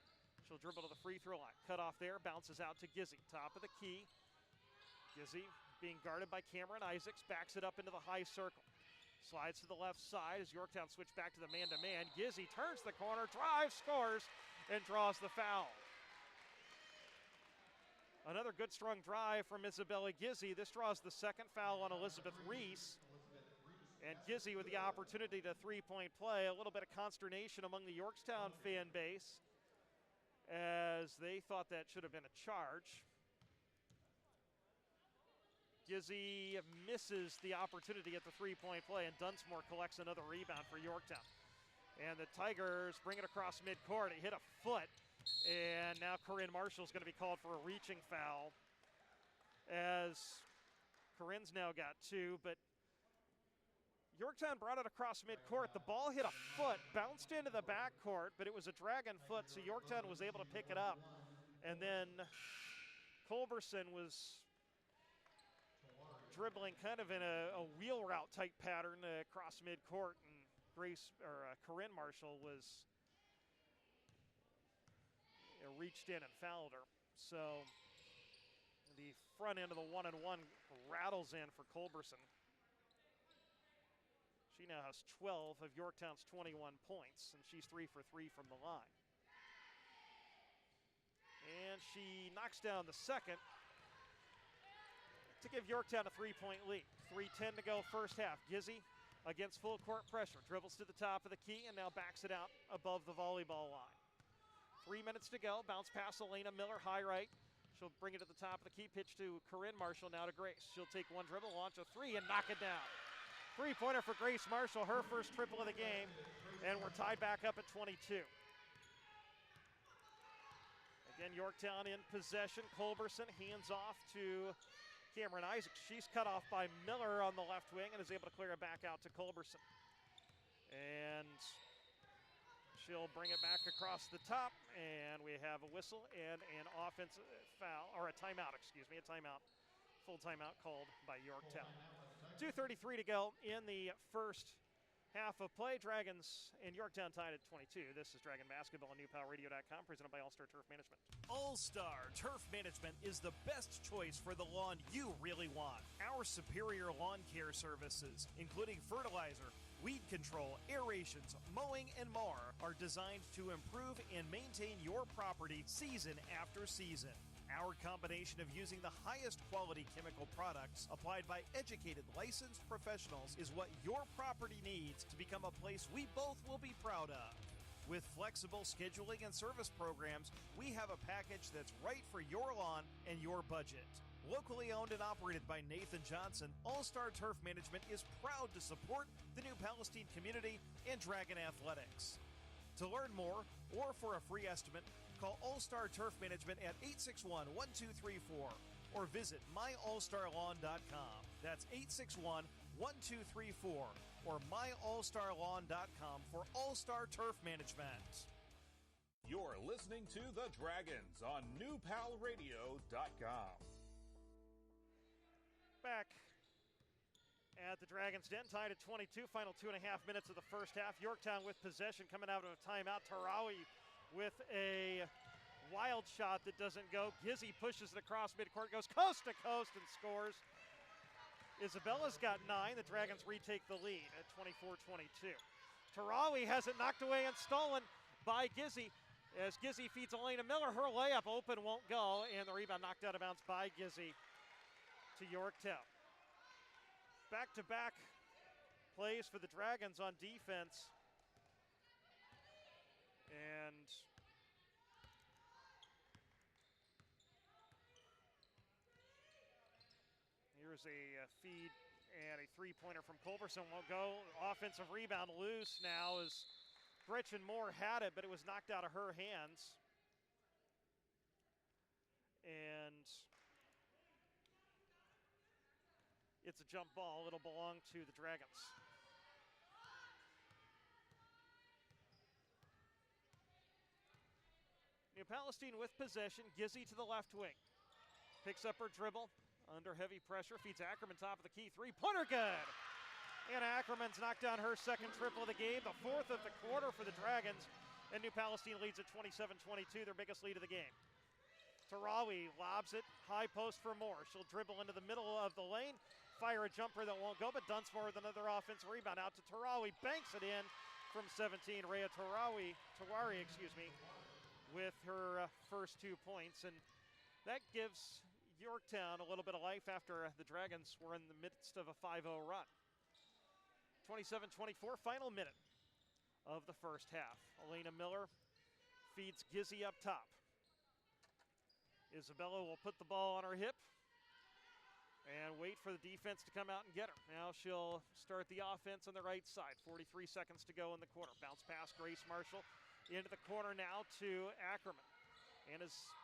S1: She'll dribble to the free throw line. Cut off there, bounces out to Gizzy. Top of the key. Gizzy being guarded by Cameron Isaacs, backs it up into the high circle. Slides to the left side as Yorktown switch back to the man-to-man. Gizzy turns the corner, drives, scores, and draws the foul. Another good strong drive from Isabella Gizzy. This draws the second foul on Elizabeth Reese. And Gizzy with the opportunity to 3-point play. A little bit of consternation among the Yorktown fan base as they thought that should have been a charge. Gizzy misses the opportunity at the 3-point play, and Dunsmore collects another rebound for Yorktown. And the Tigers bring it across midcourt. It hit a foot, and now Corinne Marshall's going to be called for a reaching foul as Corinne's now got 2, but Yorktown brought it across midcourt. The ball hit a foot, bounced into the backcourt, but it was a Dragon foot, so Yorktown was able to pick it up. And then Culberson was dribbling kind of in a wheel route type pattern across midcourt, and Corinne Marshall was reached in and fouled her. So the front end of the 1-and-1 rattles in for Culberson. She now has 12 of Yorktown's 21 points, and she's 3 for 3 from the line. And she knocks down the second to give Yorktown a 3-point lead. 3:10 to go first half. Gizzy against full court pressure. Dribbles to the top of the key and now backs it out above the volleyball line. 3 minutes to go. Bounce pass Elena Miller, high right. She'll bring it to the top of the key. Pitch to Corinne Marshall, now to Grace. She'll take one dribble, launch a 3, and knock it down. 3-pointer for Grace Marshall, her first triple of the game, and we're tied back up at 22. Again, Yorktown in possession. Culberson hands off to Cameron Isaacs. She's cut off by Miller on the left wing and is able to clear it back out to Culberson. And she'll bring it back across the top, and we have a whistle and an offensive foul, or a timeout, excuse me, a timeout. Full timeout called by Yorktown. 2:33 to go in the first half of play. Dragons and Yorktown tied at 22. This is Dragon Basketball on newpalradio.com, presented by All-Star Turf Management.
S7: All-Star Turf Management is the best choice for the lawn you really want. Our superior lawn care services, including fertilizer, weed control, aerations, mowing, and more, are designed to improve and maintain your property season after season. Our combination of using the highest quality chemical products applied by educated, licensed professionals is what your property needs to become a place we both will be proud of. With flexible scheduling and service programs, we have a package that's right for your lawn and your budget. Locally owned and operated by Nathan Johnson, All-Star Turf Management is proud to support the New Palestine community and Dragon Athletics. To learn more or for a free estimate, call All-Star Turf Management at 861-1234 or visit myallstarlawn.com. That's 861-1234 or myallstarlawn.com for All-Star Turf Management.
S3: You're listening to The Dragons on newpalradio.com.
S1: Back at the Dragons' Den, tied at 22, final 2.5 minutes of the first half. Yorktown with possession, coming out of a timeout. Tarawi with a wild shot that doesn't go. Gizzy pushes it across midcourt, goes coast to coast and scores. Isabella's got 9. The Dragons retake the lead at 24-22. Tarawi has it knocked away and stolen by Gizzy as Gizzy feeds Elena Miller. Her layup open won't go, and the rebound knocked out of bounds by Gizzy to Yorktown. Back-to-back plays for the Dragons on defense. And here's a feed and a three-pointer from Culberson. Won't go. Offensive rebound loose now as Gretchen Moore had it, but it was knocked out of her hands. And it's a jump ball. It'll belong to the Dragons. New Palestine with possession. Gizzy to the left wing. Picks up her dribble under heavy pressure. Feeds Ackerman top of the key. Three-pointer good. And Ackerman's knocked down her second triple of the game. The fourth of the quarter for the Dragons. And New Palestine leads at 27-22, their biggest lead of the game. Tarawi lobs it. High post for Moore. She'll dribble into the middle of the lane. Fire a jumper that won't go, but Dunsmore with another offensive rebound out to Tarawi. Banks it in from 17. Rhea Tawari, with her first 2 points. And that gives Yorktown a little bit of life after the Dragons were in the midst of a 5-0 run. 27-24, final minute of the first half. Elena Miller feeds Gizzy up top. Isabella will put the ball on her hip and wait for the defense to come out and get her. Now she'll start the offense on the right side. 43 seconds to go in the quarter. Bounce pass, Grace Marshall into the corner now to Ackerman. And is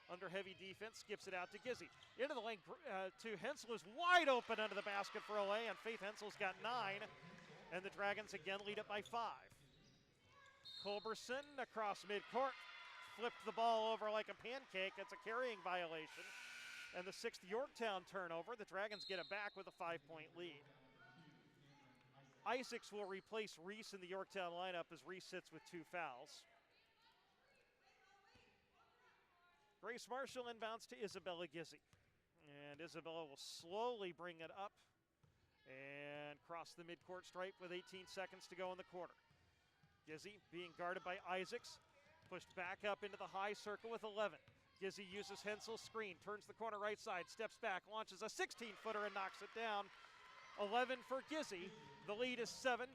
S1: under heavy defense, skips it out to Gizzy. Into the lane to Hensel, who's wide open under the basket for a lay, and Faith Hensel's got 9. And the Dragons again lead it by 5. Culberson across midcourt. Flipped the ball over like a pancake. That's a carrying violation. And the 6th Yorktown turnover. The Dragons get it back with a 5-point lead. Isaacs will replace Reese in the Yorktown lineup as Reese sits with 2 fouls. Grace Marshall inbounds to Isabella Gizzy. And Isabella will slowly bring it up and cross the midcourt stripe with 18 seconds to go in the quarter. Gizzy being guarded by Isaacs. Pushed back up into the high circle with 11. Gizzy uses Hensel's screen, turns the corner right side, steps back, launches a 16-footer and knocks it down. 11 for Gizzy. The lead is 7.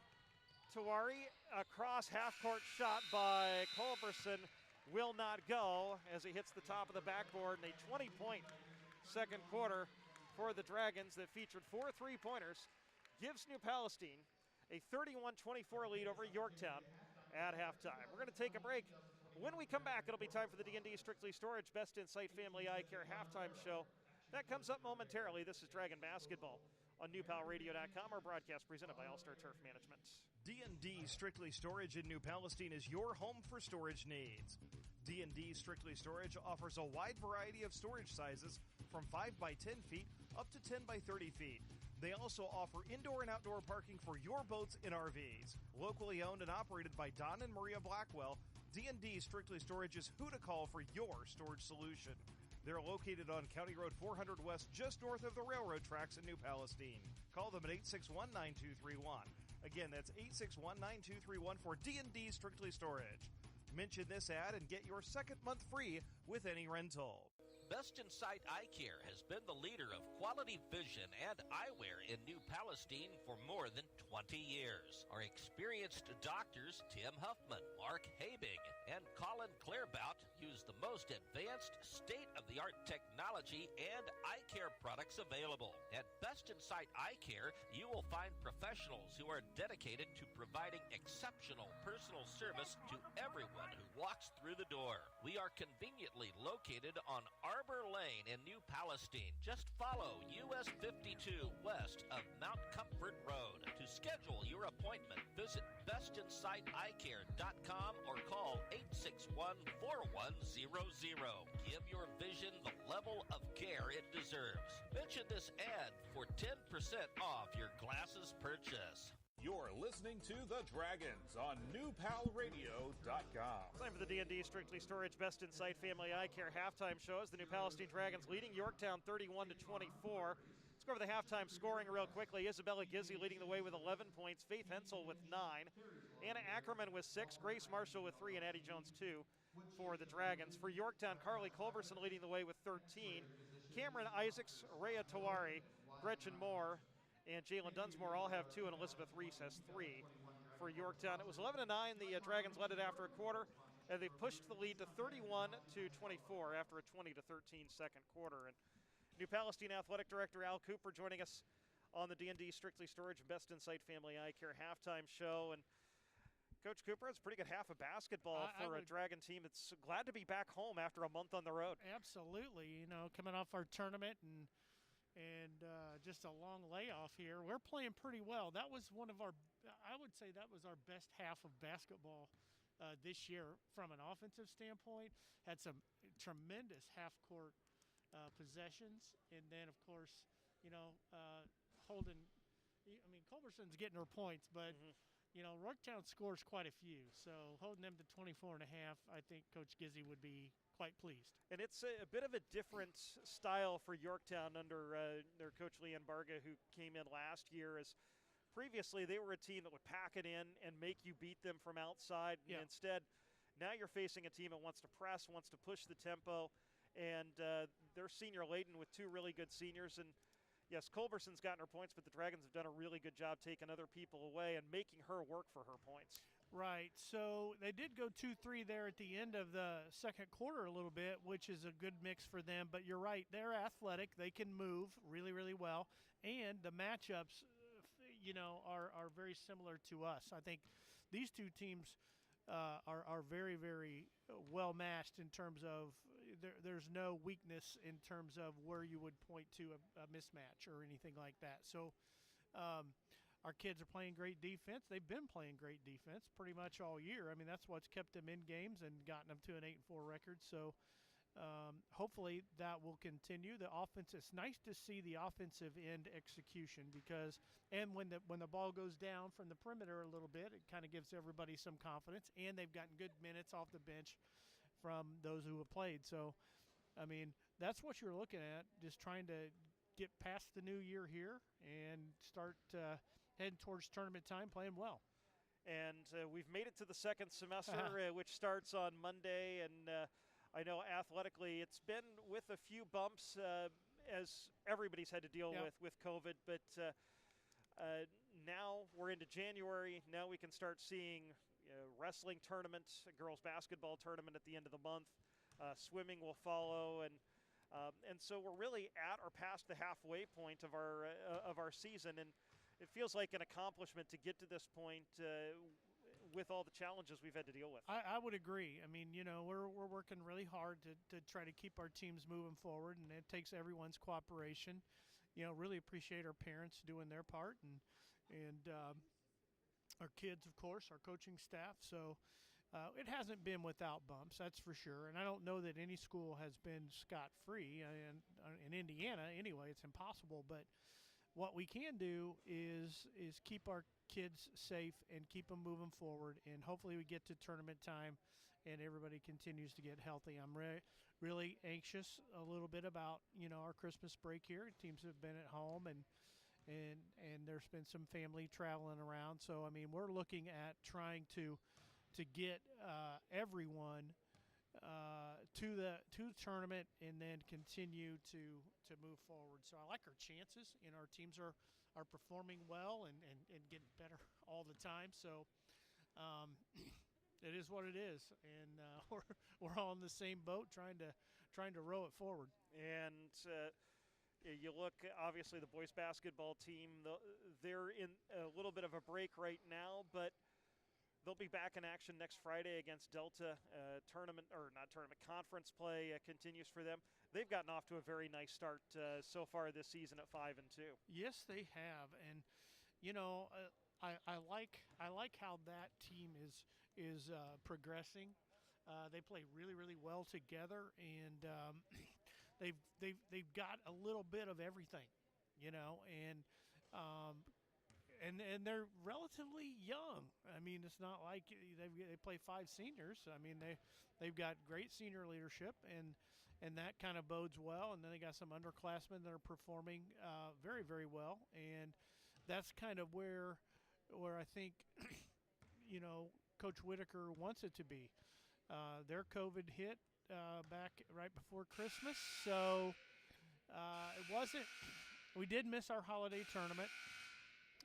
S1: Tawari across half-court shot by Culberson will not go as he hits the top of the backboard. And a 20-point second quarter for the Dragons that featured 4 3-pointers gives New Palestine a 31-24 lead over Yorktown at halftime. We're going to take a break. When we come back, it'll be time for the D&D Strictly Storage Best Insight Family Eye Care halftime show. That comes up momentarily. This is Dragon Basketball on newpalradio.com. Our broadcast presented by All-Star Turf Management. D&D Strictly Storage in New Palestine is your home for storage needs. D&D Strictly Storage offers a wide variety of storage sizes from 5 by 10 feet up to 10 by 30 feet. They also offer indoor and outdoor parking for your boats and RVs. Locally owned and operated by Don and Maria Blackwell, D&D Strictly Storage is who to call for your storage solution. They're located on County Road 400 West, just north of the railroad tracks in New Palestine. Call them at 861-9231. Again, that's 861-9231 for D&D Strictly Storage. Mention this ad and get your second month free with any rental.
S2: Best in Sight Eye Care has been the leader of quality vision and eyewear in New Palestine for more than 20 years. Our experienced doctors, Tim Huffman, Mark Habig, and Colin Clairbout, use the most advanced state-of-the-art technology and eye care products available. At Best in Sight Eye Care, you will find professionals who are dedicated to providing exceptional personal service to everyone who walks through the door. We are conveniently located on Arbor Lane in New Palestine. Just follow US 52 west of Mount Comfort Road. To schedule your appointment, visit bestinsighteyecare.com or call 861-4100. Give your vision the level of care it deserves. Mention this ad for 10% off your glasses purchase.
S3: You're listening to The Dragons on newpalradio.com.
S1: Time for the D&D Strictly Storage Best Insight Family Eye Care halftime show as the New Palestine Dragons leading Yorktown 31-24. Let's go over the halftime scoring real quickly. Isabella Gizzi leading the way with 11 points. Faith Hensel with 9. Anna Ackerman with 6. Grace Marshall with 3. And Addie Jones 2 for the Dragons. For Yorktown, Carly Culberson leading the way with 13. Cameron Isaacs, Rhea Tawari, Gretchen Moore, and Jalen Dunsmore all have 2, and Elizabeth Reese has 3 for Yorktown. It was 11-9. The Dragons led it after a quarter, and they pushed the lead to 31-24 after a 20-13 second quarter. And New Palestine Athletic Director Al Cooper joining us on the D&D Strictly Storage Best Insight Family Eye Care halftime show. And Coach Cooper, it's a pretty good half of basketball for a Dragon team that's glad to be back home after a month on the road.
S8: Absolutely. You know, coming off our tournament and just a long layoff here. We're playing pretty well. That was one of our, I would say that was our best half of basketball this year from an offensive standpoint. Had some tremendous half-court possessions. And then, of course, you know, Culberson's getting her points, but, you know, Yorktown scores quite a few. So holding them to 24.5, I think Coach Gizzi would be quite pleased. And
S1: it's a bit of a different style for Yorktown under their coach Leanne Barga, who came in last year. As previously they were a team that would pack it in and make you beat them from outside.
S8: Yeah.
S1: And instead, now you're facing a team that wants to press, wants to push the tempo, and they're senior laden with 2 really good seniors. And yes, Culberson's gotten her points, but the Dragons have done a really good job taking other people away and making her work for her points.
S8: Right, so they did go 2-3 there at the end of the second quarter a little bit, which is a good mix for them. But you're right, they're athletic. They can move really, really well. And the matchups, you know, are very similar to us. I think these two teams are very, very well matched in terms of there's no weakness in terms of where you would point to a mismatch or anything like that. So our kids are playing great defense. They've been playing great defense pretty much all year. I mean, that's what's kept them in games and gotten them to an 8-4 record. So hopefully that will continue. The offense, it's nice to see the offensive end execution because, and when the ball goes down from the perimeter a little bit, it kind of gives everybody some confidence. And they've gotten good minutes off the bench from those who have played. So, I mean, that's what you're looking at, just trying to get past the new year here and start heading towards tournament time, playing well.
S1: And we've made it to the second semester, which starts on Monday. And I know athletically it's been with a few bumps as everybody's had to deal with COVID. But now we're into January. Now we can start seeing wrestling tournaments, a girls basketball tournament at the end of the month. Swimming will follow. And so we're really at or past the halfway point of our season. And it feels like an accomplishment to get to this point with all the challenges we've had to deal with.
S8: I would agree. I mean, we're working really hard to try to keep our teams moving forward, and it takes everyone's cooperation. Really appreciate our parents doing their part, and our kids, of course, our coaching staff. So it hasn't been without bumps, that's for sure. And I don't know that any school has been scot-free. In Indiana, anyway, it's impossible. But what we can do is keep our kids safe and keep them moving forward. And hopefully we get to tournament time and everybody continues to get healthy. I'm really anxious a little bit about, our Christmas break here. Teams have been at home and there's been some family traveling around. So, I mean, we're looking at trying to get everyone to the tournament and then continue to move forward. So I like our chances, and our teams are performing well and getting better all the time. So it is what it is, and we're all in the same boat trying to row it forward.
S1: And you look, obviously, the boys basketball team, they're in a little bit of a break right now, but they'll be back in action next Friday against Delta. Conference play continues for them. They've gotten off to a very nice start so far this season at 5-2.
S8: Yes, they have, and I like how that team is progressing. They play really, really well together, and they've got a little bit of everything, and they're relatively young. I mean, it's not like they play 5 seniors. I mean, they've got great senior leadership, and that kind of bodes well. And then they got some underclassmen that are performing very, very well, and that's kind of where I think Coach Whitaker wants it to be. Their COVID hit back right before Christmas, so it wasn't. We did miss our holiday tournament.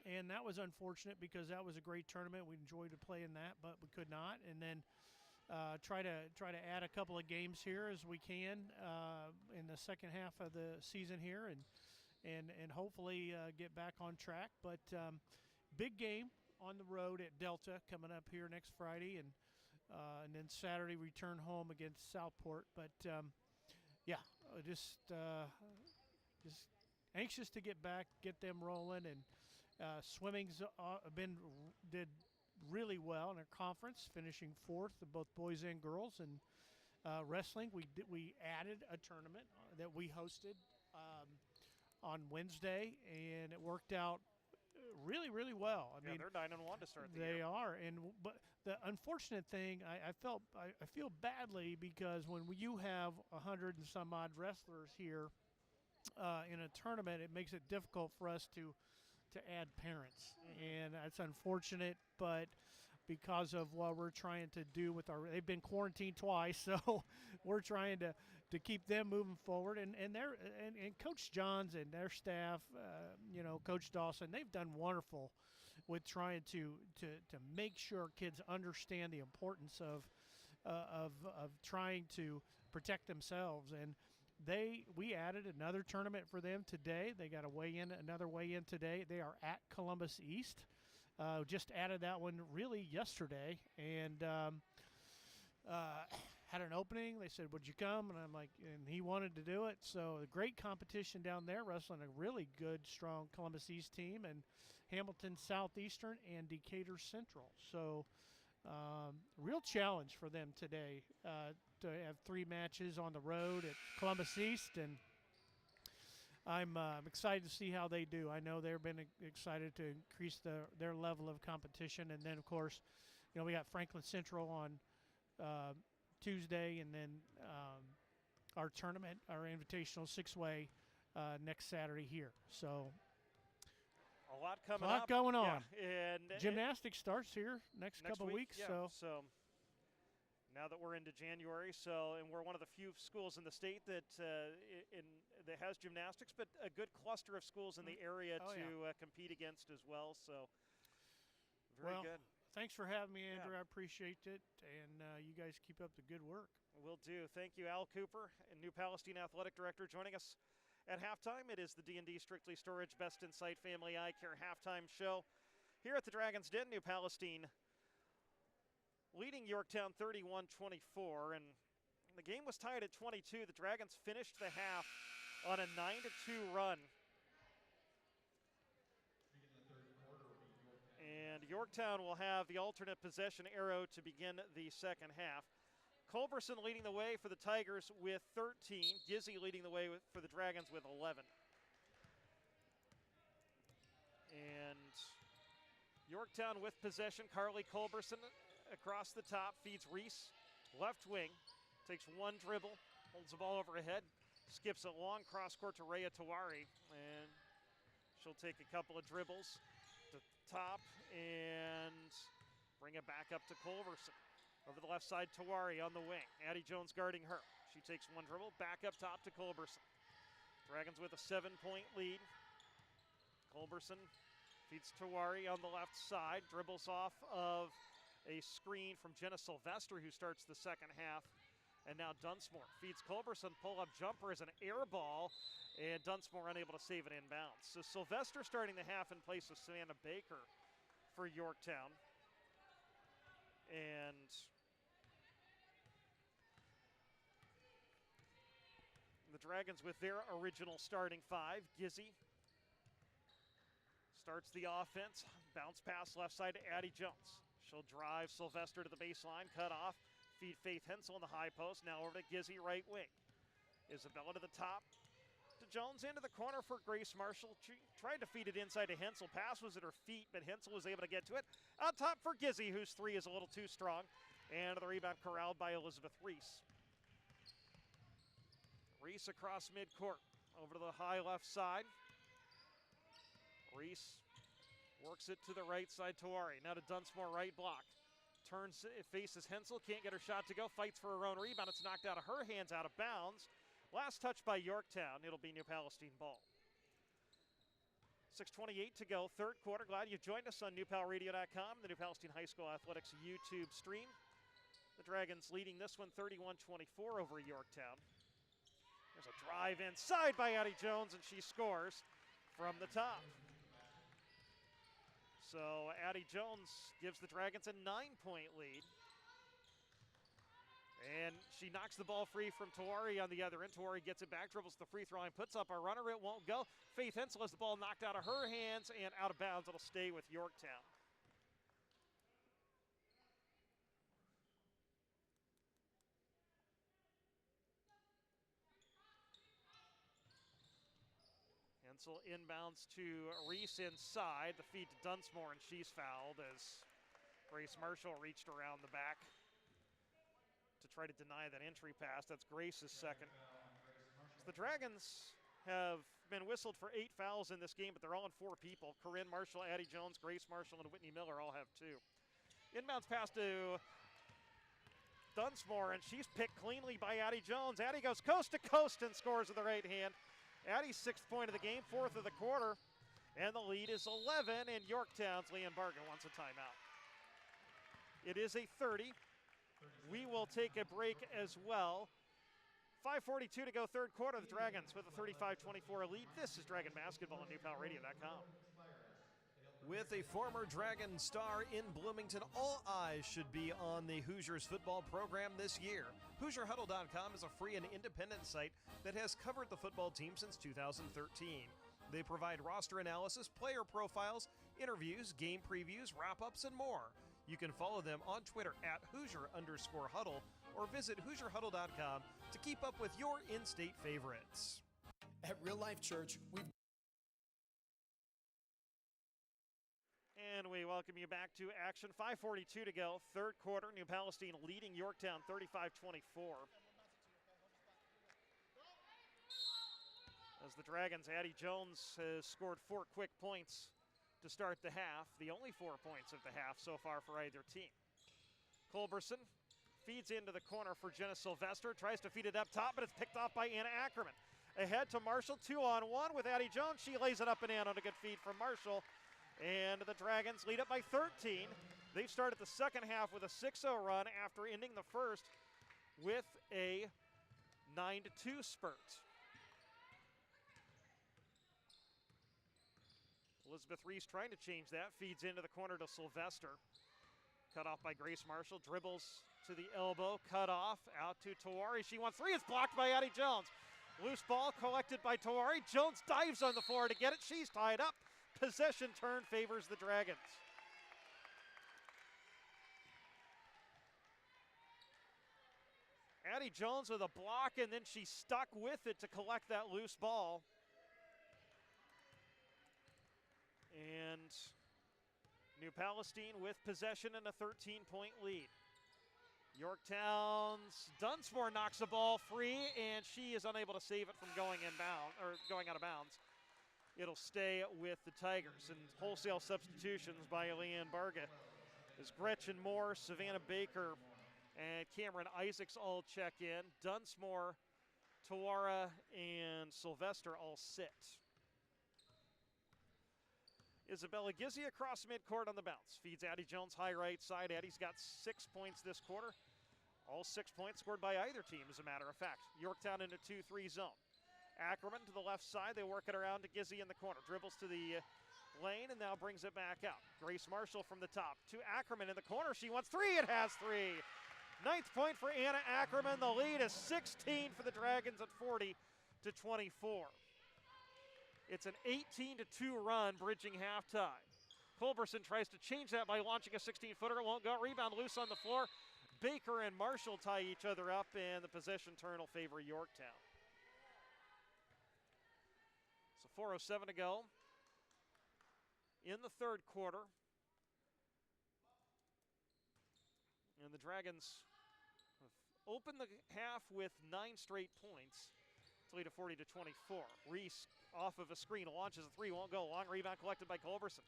S8: And that was unfortunate because that was a great tournament. We enjoyed playing that, but we could not. And then try to add a couple of games here as we can in the second half of the season here, and hopefully get back on track. But big game on the road at Delta coming up here next Friday, and then Saturday return home against Southport. But just anxious to get back, get them rolling, and. Swimming's did really well in our conference, finishing 4th of both boys and girls. And wrestling, we added a tournament that we hosted on Wednesday, and it worked out really, really well. I mean,
S1: they're 9-1 to start the year.
S8: They are, but the unfortunate thing, I feel badly because when you have 100 and some odd wrestlers here in a tournament, it makes it difficult for us to add parents, and that's unfortunate, but because of what we're trying to do with they've been quarantined twice, so we're trying to keep them moving forward, and Coach Johns and their staff, Coach Dawson, they've done wonderful with trying to make sure kids understand the importance of trying to protect themselves. And we added another tournament for them today. They got another weigh-in today. They are at Columbus East. Just added that one really yesterday, and had an opening. They said, "Would you come?" And I'm like, and he wanted to do it. So a great competition down there, wrestling a really good, strong Columbus East team, and Hamilton Southeastern and Decatur Central. So real challenge for them today to have 3 matches on the road at Columbus East, and I'm excited to see how they do. I know they've been excited to increase their level of competition. And then, of course, we got Franklin Central on Tuesday, and then our tournament, our invitational 6-way next Saturday here. So
S1: a lot coming
S8: up. Going on.
S1: Yeah. And
S8: gymnastics starts here next couple weeks.
S1: Yeah. So now that we're into January, and we're one of the few schools in the state that that has gymnastics, but a good cluster of schools in the area to compete against as well. So very good.
S8: Thanks for having me, Andrew. I appreciate it, and you guys keep up the good work.
S1: Will do. Thank you, Al Cooper, New Palestine Athletic Director, joining us at halftime. It is the D&D Strictly Storage Best Insight Family Eye Care halftime show here at the Dragon's Den. New Palestine
S7: leading Yorktown 31-24, and the game was tied at 22. The Dragons finished the half on a 9-2 run. And Yorktown will have the alternate possession arrow to begin the second half. Culberson leading the way for the Tigers with 13. Gizzy leading the way for the Dragons with 11. And Yorktown with possession. Carly Culberson across the top, feeds Reese, left wing, takes one dribble, holds the ball over her head, skips a long cross court to Rhea Tawari, and she'll take a couple of dribbles to top and bring it back up to Culberson. Over the left side, Tawari on the wing. Addie Jones guarding her. She takes one dribble, back up top to Culberson. Dragons with a 7-point lead. Culberson feeds Tawari on the left side, dribbles off of a screen from Jenna Sylvester, who starts the second half. And now Dunsmore feeds Culberson, pull-up jumper is an air ball, and Dunsmore unable to save it inbounds. So Sylvester starting the half in place of Savannah Baker for Yorktown. And the Dragons with their original starting five. Gizzy starts the offense. Bounce pass left side to Addie Jones. She'll drive Sylvester to the baseline, cut off. Feed Faith Hensel in the high post. Now over to Gizzy, right wing. Isabella to the top. To Jones into the corner for Grace Marshall. She tried to feed it inside to Hensel. Pass was at her feet, but Hensel was able to get to it. Out top for Gizzy, whose three is a little too strong. And the rebound corralled by Elizabeth Reese. Reese across midcourt. Over to the high left side. Reese works it to the right side, Tawari. Now to Dunsmore, right block. Turns, faces Hensel, can't get her shot to go, fights for her own rebound. It's knocked out of her hands, out of bounds. Last touch by Yorktown. It'll be New Palestine ball. 6:28 to go, third quarter. Glad you joined us on newpalradio.com, the New Palestine High School Athletics YouTube stream. The Dragons leading this one 31-24 over Yorktown. There's a drive inside by Addie Jones, and she scores from the top. So Addie Jones gives the Dragons a 9-point lead. And she knocks the ball free from Tawari on the other end. Tawari gets it back, dribbles the free throw line, puts up a runner. It won't go. Faith Hensel has the ball knocked out of her hands and out of bounds. It'll stay with Yorktown. Hensel inbounds to Reese inside. The feed to Dunsmore, and she's fouled as Grace Marshall reached around the back to try to deny that entry pass. That's Grace's second. So the Dragons have been whistled for 8 fouls in this game, but they're all on 4 people. Corinne Marshall, Addie Jones, Grace Marshall, and Whitney Miller all have 2. Inbounds pass to Dunsmore, and she's picked cleanly by Addie Jones. Addie goes coast to coast and scores with the right hand. Addie's 6th point of the game, 4th of the quarter, and the lead is 11, and Yorktown's Leanne Bargan wants a timeout. It is a 30. We will take a break as well. 5:42 to go, third quarter. The Dragons with a 35-24 lead. This is Dragon Basketball on newpalradio.com.
S1: With a former Dragon star in Bloomington, all eyes should be on the Hoosiers football program this year. HoosierHuddle.com is a free and independent site that has covered the football team since 2013. They provide roster analysis, player profiles, interviews, game previews, wrap-ups, and more. You can follow them on Twitter at Hoosier_Huddle or visit HoosierHuddle.com to keep up with your in-state favorites.
S6: At Real Life Church, we've
S7: And we welcome you back to action. 5:42 to go, third quarter. New Palestine leading Yorktown 35-24. As the Dragons, Addie Jones has scored 4 quick points to start the half. The only 4 points of the half so far for either team. Culberson feeds into the corner for Jenna Sylvester. Tries to feed it up top, but it's picked off by Anna Ackerman. Ahead to Marshall, 2-on-1 with Addie Jones. She lays it up and in on a good feed from Marshall. And the Dragons lead it by 13. They've started the second half with a 6-0 run after ending the first with a 9-2 spurt. Elizabeth Reese trying to change that. Feeds into the corner to Sylvester. Cut off by Grace Marshall, dribbles to the elbow, cut off, out to Tawari. She wants three, it's blocked by Addie Jones. Loose ball collected by Tawari. Jones dives on the floor to get it. She's tied up. Possession turn favors the Dragons. Addie Jones with a block, and then she stuck with it to collect that loose ball. And New Palestine with possession and a 13-point lead. Yorktown's Dunsmore knocks the ball free, and she is unable to save it from going out of bounds. It'll stay with the Tigers. And wholesale substitutions by Leanne Barga as Gretchen Moore, Savannah Baker, and Cameron Isaacs all check in. Dunsmore, Tawara, and Sylvester all sit. Isabella Gizzi across midcourt on the bounce. Feeds Addie Jones high right side. Addie's got 6 points this quarter. All 6 points scored by either team, as a matter of fact. Yorktown in a 2-3 zone. Ackerman to the left side. They work it around to Gizzi in the corner. Dribbles to the lane and now brings it back out. Grace Marshall from the top to Ackerman in the corner. She wants three. It has three. 9th point for Anna Ackerman. The lead is 16 for the Dragons at 40-24. It's an 18-2 run, bridging halftime. Culberson tries to change that by launching a 16-footer. It won't go. Rebound loose on the floor. Baker and Marshall tie each other up, and the possession turn will favor Yorktown. So 4:07 to go in the third quarter. And the Dragons have opened the half with 9 straight points. It's lead to 40-24. Reese off of a screen, launches a three, won't go. Long rebound collected by Culberson.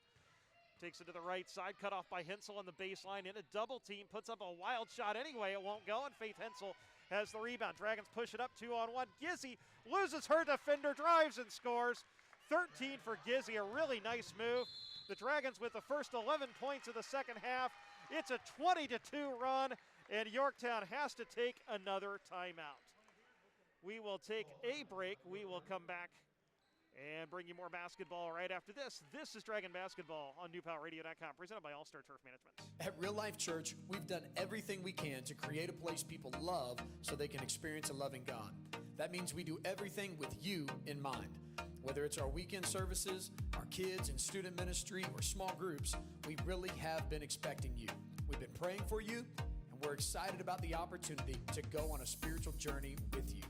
S7: Takes it to the right side, cut off by Hensel on the baseline in a double team. Puts up a wild shot anyway, it won't go, and Faith Hensel has the rebound. Dragons push it up 2-on-1. Gizzi loses her defender, drives and scores. 13 for Gizzi, a really nice move. The Dragons with the first 11 points of the second half. It's a 20-2 run, and Yorktown has to take another timeout. We will take a break. We will come back and bring you more basketball right after this. This is Dragon Basketball on NewPowerRadio.com, presented by All-Star Turf Management.
S6: At Real Life Church, we've done everything we can to create a place people love so they can experience a loving God. That means we do everything with you in mind. Whether it's our weekend services, our kids and student ministry, or small groups, we really have been expecting you. We've been praying for you, and we're excited about the opportunity to go on a spiritual journey with you.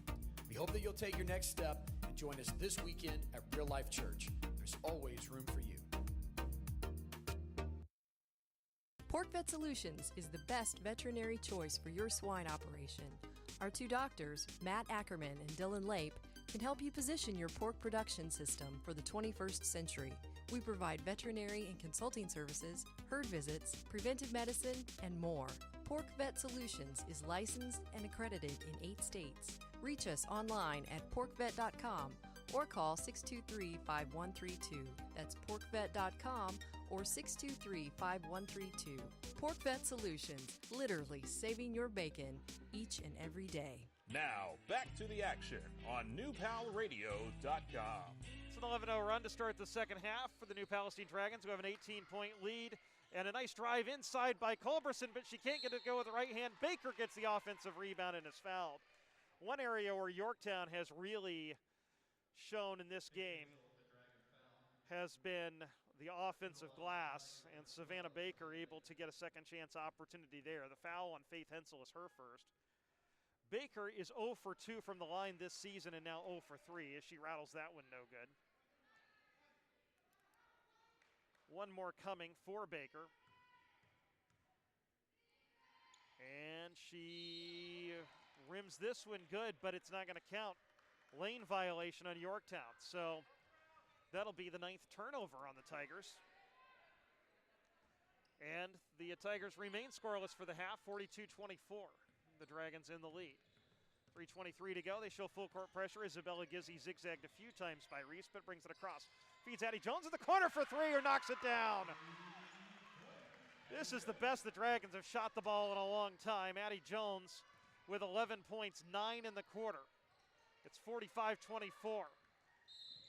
S6: We hope that you'll take your next step and join us this weekend at Real Life Church. There's always room for you.
S5: Pork Vet Solutions is the best veterinary choice for your swine operation. Our two doctors, Matt Ackerman and Dylan Lape, can help you position your pork production system for the 21st century. We provide veterinary and consulting services, herd visits, preventive medicine, and more. Pork Vet Solutions is licensed and accredited in 8 states. Reach us online at porkvet.com or call 623-5132. That's porkvet.com or 623-5132. Pork Vet Solutions, literally saving your bacon each and every day.
S3: Now, back to the action on NewPalRadio.com.
S7: It's an 11-0 run to start the second half for the New Palestine Dragons, who have an 18-point lead. And a nice drive inside by Culberson, but she can't get it to go with the right hand. Baker gets the offensive rebound and is fouled. One area where Yorktown has really shown in this game has been the offensive glass, and Savannah Baker able to get a second chance opportunity there. The foul on Faith Hensel is her first. Baker is 0 for 2 from the line this season and now 0 for 3 as she rattles that one no good. One more coming for Baker. And she rims this one good, but it's not going to count. Lane violation on Yorktown. So that'll be the 9th turnover on the Tigers. And the Tigers remain scoreless for the half, 42-24. The Dragons in the lead. 3:23 to go. They show full court pressure. Isabella Gizzi zigzagged a few times by Reese, but brings it across. Feeds Addie Jones in the corner for three, or knocks it down. This is the best the Dragons have shot the ball in a long time. Addie Jones with 11 points, 9 in the quarter. It's 45-24.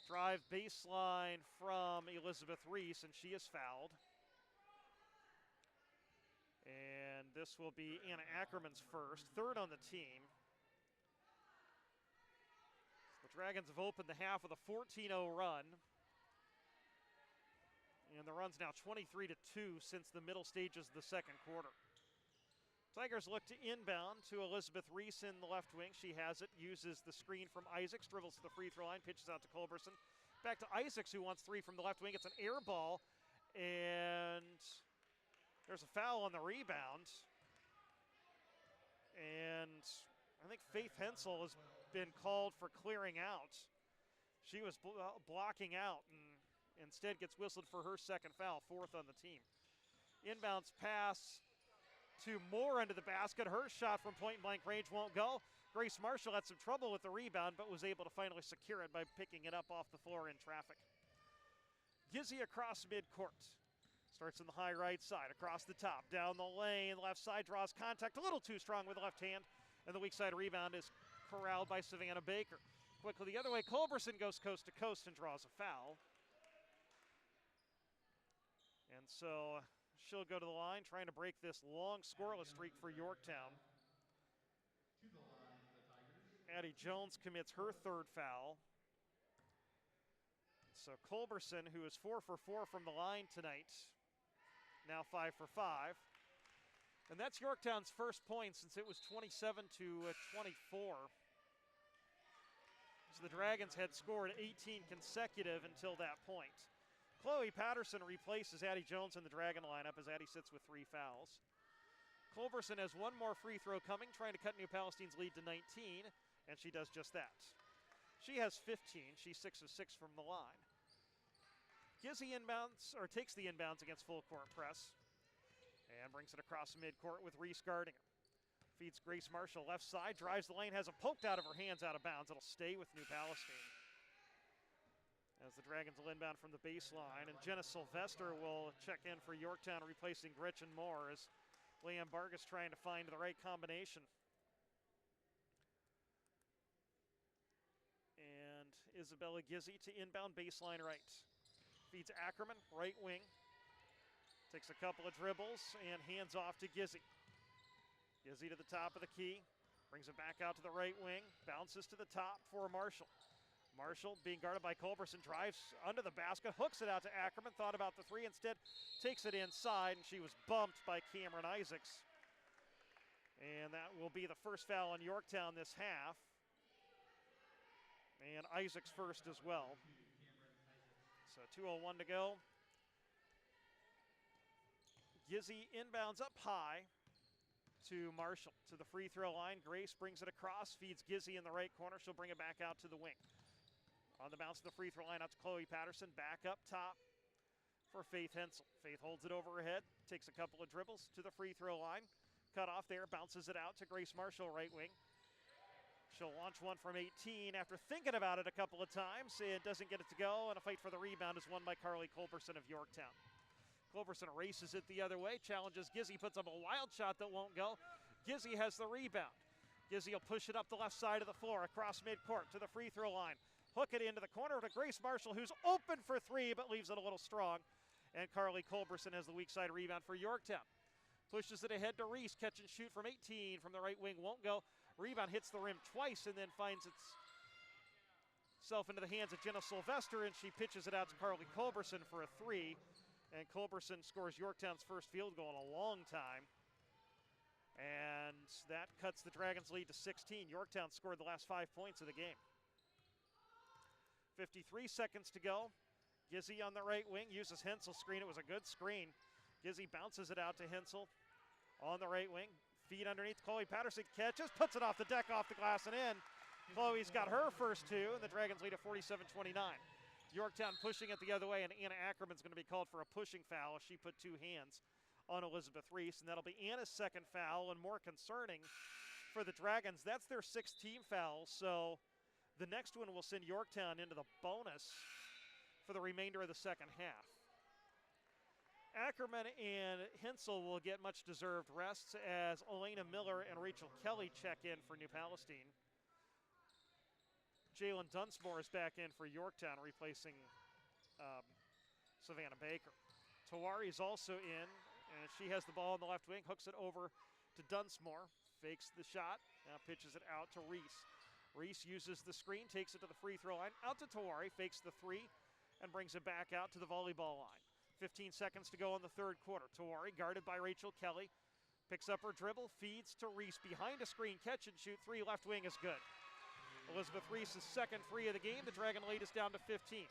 S7: Drive baseline from Elizabeth Reese, and she is fouled.
S1: And this will be Anna Ackerman's first, third on the team. The Dragons have opened the half with a 14-0 run. And the run's now 23-2 since the middle stages of the second quarter. Tigers look to inbound to Elizabeth Reese in the left wing. She has it, uses the screen from Isaacs, dribbles to the free throw line, pitches out to Culberson. Back to Isaacs, who wants three from the left wing. It's an air ball, and there's a foul on the rebound. And I think Faith Hensel has been called for clearing out. She was blocking out and instead gets whistled for her second foul, fourth on the team. Inbounds pass to Moore into the basket. Her shot from point-blank range won't go. Grace Marshall had some trouble with the rebound, but was able to finally secure it by picking it up off the floor in traffic. Gizzy across midcourt. Starts in the high right side, across the top, down the lane, left side, draws contact, a little too strong with the left hand, and the weak side rebound is corralled by Savannah Baker. Quickly the other way, Culberson goes coast to coast and draws a foul. And so she'll go to the line, trying to break this long scoreless streak for Yorktown. Addie Jones commits her third foul. So Culberson, who is 4 for 4 from the line tonight, now 5 for 5. And that's Yorktown's first point since it was 27-24. So the Dragons had scored 18 consecutive until that point. Chloe Patterson replaces Addie Jones in the Dragon lineup as Addie sits with 3 fouls. Culberson has one more free throw coming, trying to cut New Palestine's lead to 19, and she does just that. She has 15. She's 6 of 6 from the line. Gizzy takes the inbounds against full court press and brings it across midcourt with Reese guarding her. Feeds Grace Marshall left side, drives the lane, has it poked out of her hands out of bounds. It'll stay with New Palestine. As the Dragons will inbound from the baseline, and Jenna Sylvester will check in for Yorktown, replacing Gretchen Moore as Leanne Vargas trying to find the right combination. And Isabella Gizzy to inbound baseline right. Feeds Ackerman, right wing. Takes a couple of dribbles and hands off to Gizzy. Gizzy to the top of the key, brings it back out to the right wing, bounces to the top for Marshall. Marshall, being guarded by Culberson, drives under the basket, hooks it out to Ackerman, thought about the three, instead takes it inside, and she was bumped by Cameron Isaacs. And that will be the first foul on Yorktown this half. And Isaacs first as well. So 2:01 to go. Gizzy inbounds up high to Marshall, to the free throw line. Grace brings it across, feeds Gizzy in the right corner. She'll bring it back out to the wing. On the bounce to the free throw line, out to Chloe Patterson, back up top for Faith Hensel. Faith holds it over her head, takes a couple of dribbles to the free throw line. Cut off there, bounces it out to Grace Marshall, right wing. She'll launch one from 18 after thinking about it a couple of times. It doesn't get it to go, and a fight for the rebound is won by Carly Culberson of Yorktown. Culberson races it the other way, challenges Gizzy, puts up a wild shot that won't go. Gizzy has the rebound. Gizzy will push it up the left side of the floor, across midcourt to the free throw line. Hook it into the corner to Grace Marshall, who's open for three, but leaves it a little strong. And Carly Culberson has the weak side rebound for Yorktown. Pushes it ahead to Reese, catch and shoot from 18 from the right wing, won't go. Rebound hits the rim twice and then finds itself into the hands of Jenna Sylvester, and she pitches it out to Carly Culberson for a three. And Culberson scores Yorktown's first field goal in a long time. And that cuts the Dragons' lead to 16. Yorktown scored the last 5 points of the game. 53 seconds to go. Gizzy on the right wing uses Hensel's screen. It was a good screen. Gizzy bounces it out to Hensel on the right wing. Feed underneath. Chloe Patterson catches, puts it off the deck, off the glass, and in. Chloe's got her first two, and the Dragons lead at 47-29. Yorktown pushing it the other way, and Anna Ackerman's going to be called for a pushing foul. She put two hands on Elizabeth Reese, and that'll be Anna's second foul, and more concerning for the Dragons, that's their sixth team foul, so the next one will send Yorktown into the bonus for the remainder of the second half. Ackerman and Hensel will get much deserved rests as Elena Miller and Rachel Kelly check in for New Palestine. Jalen Dunsmore is back in for Yorktown, replacing Savannah Baker. Tawari is also in, And she has the ball in the left wing, hooks it over to Dunsmore, fakes the shot, now pitches it out to Reese. Reese uses the screen, takes it to the free throw line, out to Tawari, fakes the three, and brings it back out to the volleyball line. 15 seconds to go in the third quarter. Tawari, guarded by Rachel Kelly, picks up her dribble, feeds to Reese behind a screen, catch and shoot three, left wing is good. Elizabeth Reese's second three of the game. The Dragon lead is down to 15.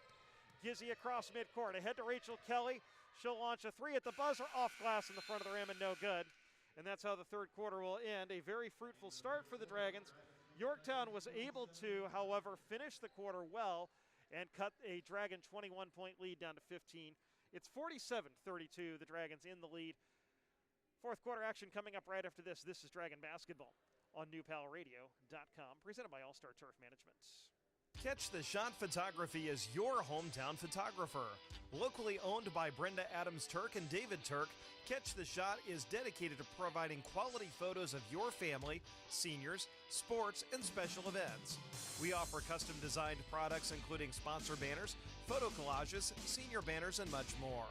S1: Gizzy across midcourt, ahead to Rachel Kelly. She'll launch a three at the buzzer, off glass in the front of the rim and no good. And that's how the third quarter will end. A very fruitful start for the Dragons. Yorktown was able to, however, finish the quarter well and cut a Dragon 21-point lead down to 15. It's 47-32, the Dragons in the lead. Fourth quarter action coming up right after this. This is Dragon Basketball on newpalradio.com, presented by All-Star Turf Management.
S7: Catch the Shot Photography is your hometown photographer. Locally owned by Brenda Adams Turk and David Turk, Catch the Shot is dedicated to providing quality photos of your family, seniors, sports, and special events. We offer custom designed products including sponsor banners, photo collages, senior banners, and much more.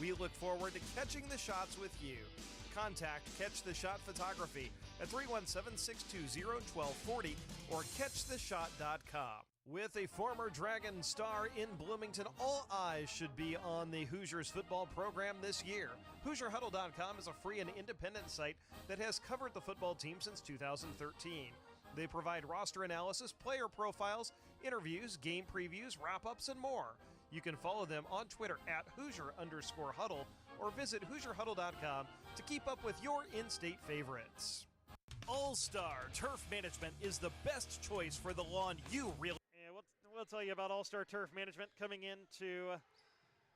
S7: We look forward to catching the shots with you. Contact Catch the Shot Photography at 317-620-1240 or catchtheshot.com. With a former Dragon star in Bloomington, all eyes should be on the Hoosiers football program this year. HoosierHuddle.com is a free and independent site that has covered the football team since 2013. They provide roster analysis, player profiles, interviews, game previews, wrap-ups, and more. You can follow them on Twitter at Hoosier_Huddle or visit HoosierHuddle.com to keep up with your in-state favorites.
S1: All-Star Turf Management is the best choice for the lawn you really... And we'll tell you about All-Star Turf Management coming into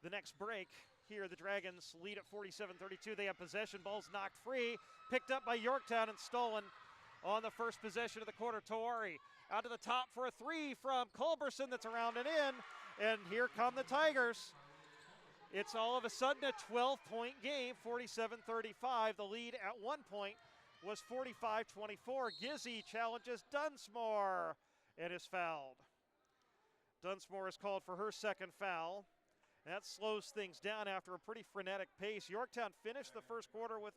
S1: the next break. Here, the Dragons lead at 47-32. They have possession. Ball's knocked free. Picked up by Yorktown and stolen on the first possession of the quarter. Tawari out to the top for a three from Culberson that's around and in. And here come the Tigers. It's all of a sudden a 12-point game, 47-35. The lead at one point was 45-24. Gizzy challenges Dunsmore and is fouled. Dunsmore is called for her second foul. That slows things down after a pretty frenetic pace. Yorktown finished the third quarter with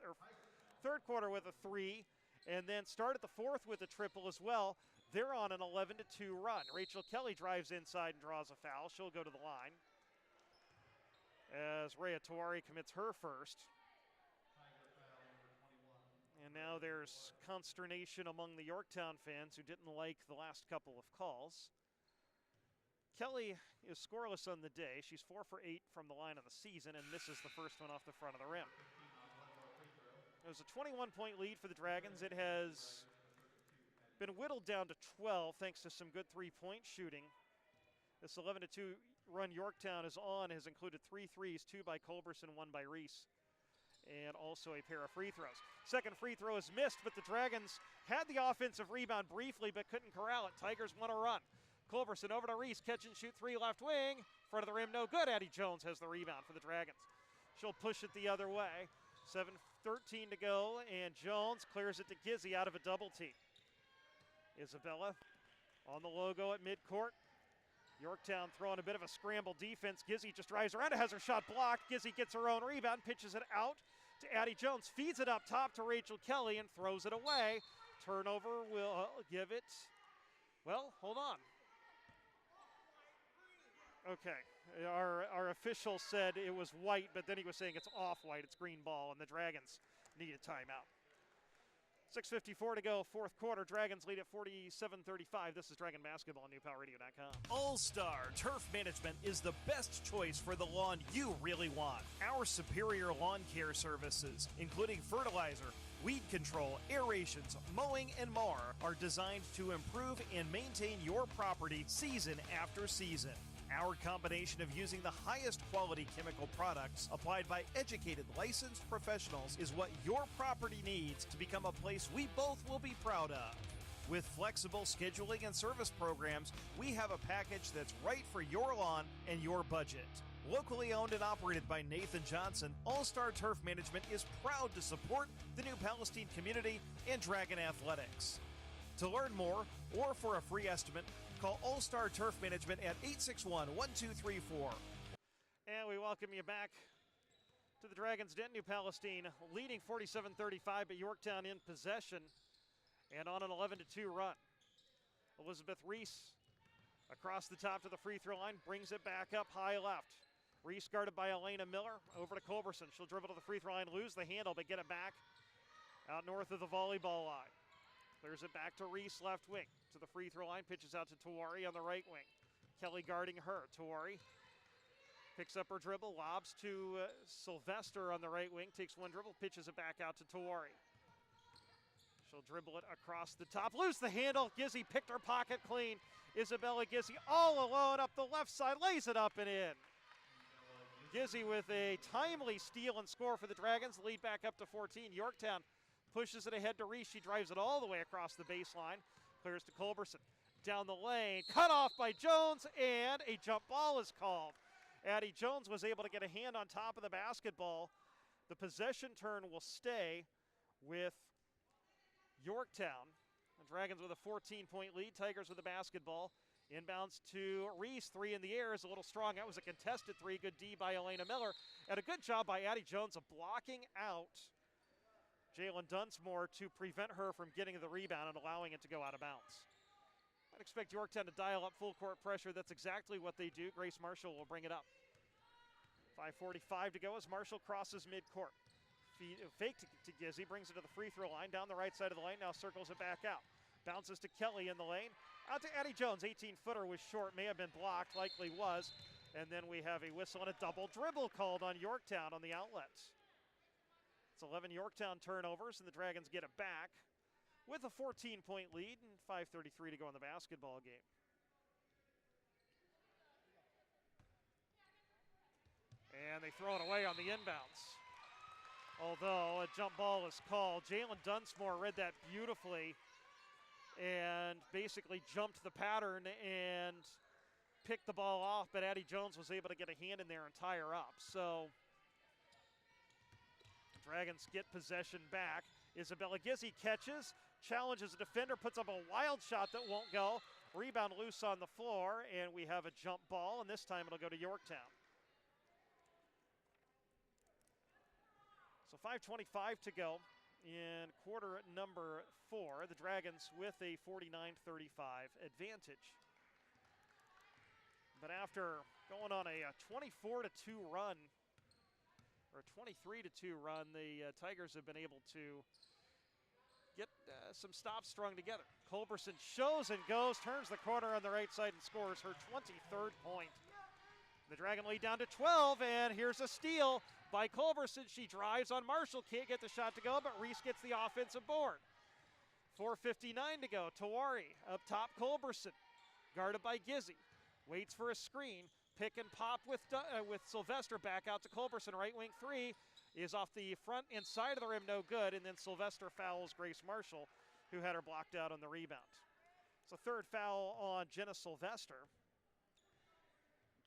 S1: a three, and then started the fourth with a triple as well. They're on an 11-2 run. Rachel Kelly drives inside and draws a foul. She'll go to the line as Rhea Tawari commits her first. And now there's consternation among the Yorktown fans who didn't like the last couple of calls. Kelly is scoreless on the day. She's 4 for 8 from the line of the season and misses the first one off the front of the rim. It was a 21-point lead for the Dragons. It has been whittled down to 12 thanks to some good three-point shooting. This 11-2 run Yorktown is on has included 3 threes, 2 by Culberson, 1 by Reese, and also a pair of free throws. Second free throw is missed, but the Dragons had the offensive rebound briefly but couldn't corral it. Tigers want to run. Culberson over to Reese, catch and shoot three, left wing. Front of the rim, no good. Addie Jones has the rebound for the Dragons. She'll push it the other way. 7:13 to go, and Jones clears it to Gizzy out of a double team. Isabella on the logo at midcourt. Yorktown throwing a bit of a scramble defense. Gizzy just drives around and has her shot blocked. Gizzy gets her own rebound, pitches it out to Addie Jones, feeds it up top to Rachel Kelly and throws it away. Turnover will give it, well, hold on. Okay, our official said it was white, but then he was saying it's off-white, it's green ball, and the Dragons need a timeout. 6:54 to go, fourth quarter. Dragons lead at 47-35. This is Dragon Basketball on newpalradio.com.
S7: All-Star Turf Management is the best choice for the lawn you really want. Our superior lawn care services, including fertilizer, weed control, aerations, mowing, and more, are designed to improve and maintain your property season after season. Our combination of using the highest quality chemical products applied by educated, licensed professionals is what your property needs to become a place we both will be proud of. With flexible scheduling and service programs, we have a package that's right for your lawn and your budget. Locally owned and operated by Nathan Johnson, All-Star Turf Management is proud to support the New Palestine community and Dragon Athletics. To learn more or for a free estimate, call All-Star Turf Management at 861-1234.
S1: And we welcome you back to the Dragons' den. New Palestine leading 47-35, but Yorktown in possession and on an 11-2 run. Elizabeth Reese across the top to the free throw line, brings it back up high left. Reese guarded by Elena Miller, over to Culberson. She'll dribble to the free throw line, lose the handle, but get it back out north of the volleyball line. Clears it back to Reese, left wing. To the free throw line, pitches out to Tawari on the right wing. Kelly guarding her. Tawari picks up her dribble, lobs to Sylvester on the right wing, takes one dribble, pitches it back out to Tawari. She'll dribble it across the top, lose the handle. Gizzy picked her pocket clean. Isabella Gizzy all alone up the left side, lays it up and in. Gizzy with a timely steal and score for the Dragons, lead back up to 14. Yorktown pushes it ahead to Reese. She drives it all the way across the baseline, clears to Culberson. Down the lane, cut off by Jones, and a jump ball is called. Addie Jones was able to get a hand on top of the basketball. The possession turn will stay with Yorktown. The Dragons with a 14-point lead. Tigers with the basketball. Inbounds to Reese. Three in the air is a little strong. That was a contested three. Good D by Elena Miller. And a good job by Addie Jones of blocking out Jalen Dunsmore to prevent her from getting the rebound and allowing it to go out of bounds. I'd expect Yorktown to dial up full court pressure. That's exactly what they do. Grace Marshall will bring it up. 5:45 to go as Marshall crosses midcourt. Fake to Gizzy, brings it to the free throw line, down the right side of the lane, now circles it back out. Bounces to Kelly in the lane. Out to Addie Jones, 18-footer was short, may have been blocked, likely was. And then we have a whistle and a double dribble called on Yorktown on the outlets. It's 11 Yorktown turnovers, and the Dragons get it back with a 14-point lead and 5:33 to go in the basketball game. And they throw it away on the inbounds. Although a jump ball is called. Jalen Dunsmore read that beautifully and basically jumped the pattern and picked the ball off, but Addie Jones was able to get a hand in there and tie her up. So Dragons get possession back. Isabella Gizzy catches, challenges a defender, puts up a wild shot that won't go. Rebound loose on the floor, and we have a jump ball, and this time it'll go to Yorktown. So 5:25 to go in quarter number 4. The Dragons with a 49-35 advantage. But after going on a 24-2 run, or a 23-2 run, the Tigers have been able to get some stops strung together. Culberson shows and goes, turns the corner on the right side and scores her 23rd point. The Dragon lead down to 12, and here's a steal by Culberson. She drives on Marshall, can't get the shot to go, but Reese gets the offensive board. 4:59 to go. Tawari up top, Culberson, guarded by Gizzy. Waits for a screen, pick and pop with Sylvester, back out to Culberson. Right wing three is off the front inside of the rim, no good, and then Sylvester fouls Grace Marshall, who had her blocked out on the rebound. So third foul on Jenna Sylvester.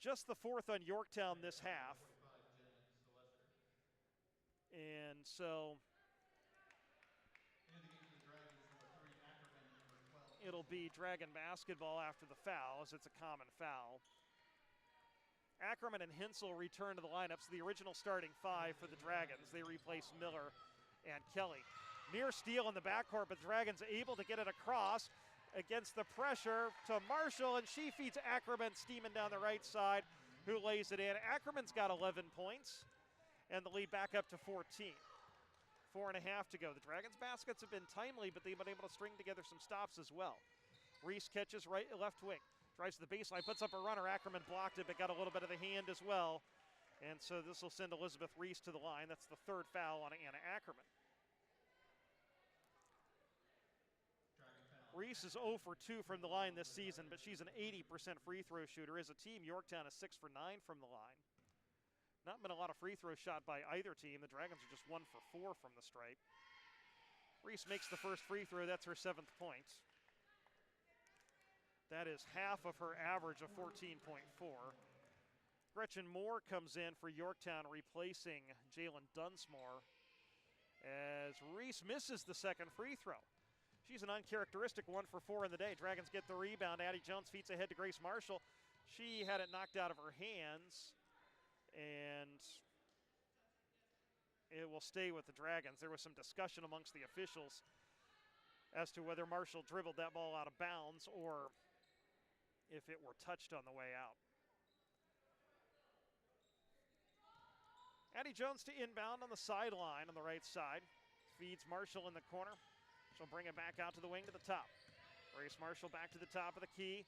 S1: Just the fourth on Yorktown this half. And so it'll be Dragon basketball after the foul, as it's a common foul. Ackerman and Hensel return to the lineups, the original starting five for the Dragons. They replace Miller and Kelly. Near steal in the backcourt, but Dragons able to get it across against the pressure to Marshall, and she feeds Ackerman steaming down the right side, who lays it in. Ackerman's got 11 points, and the lead back up to 14. 4.5 to go. The Dragons' baskets have been timely, but they've been able to string together some stops as well. Reese catches left wing, drives to the baseline, puts up a runner. Ackerman blocked it, but got a little bit of the hand as well. And so this will send Elizabeth Reese to the line. That's the third foul on Anna Ackerman. Reese is 0 for 2 from the line this season, but she's an 80% free throw shooter. As a team, Yorktown is 6 for 9 from the line. Not been a lot of free throws shot by either team. The Dragons are just 1 for 4 from the stripe. Reese makes the first free throw. That's her 7th point. That is half of her average of 14.4. Gretchen Moore comes in for Yorktown, replacing Jalen Dunsmore, as Reese misses the second free throw. She's an uncharacteristic 1 for 4 in the day. Dragons get the rebound. Addie Jones feeds ahead to Grace Marshall. She had it knocked out of her hands, and
S7: it will stay with the Dragons. There was some discussion amongst the officials as to whether Marshall dribbled that ball out of bounds or if it were touched on the way out. Addie Jones to inbound on the sideline on the right side. Feeds Marshall in the corner. She'll bring it back out to the wing to the top. Grace Marshall back to the top of the key.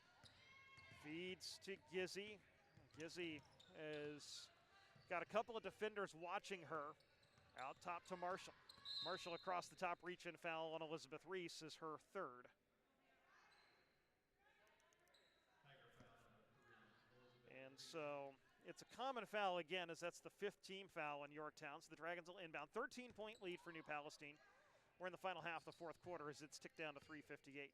S7: Feeds to Gizzy. Gizzy has got a couple of defenders watching her. Out top to Marshall. Marshall across the top, reach-in foul on Elizabeth Reese is her third. And so it's a common foul again, as that's the fifth team foul in Yorktown. So the Dragons will inbound. 13-point lead for New Palestine. We're in the final half of the fourth quarter as it's ticked down to 3:58.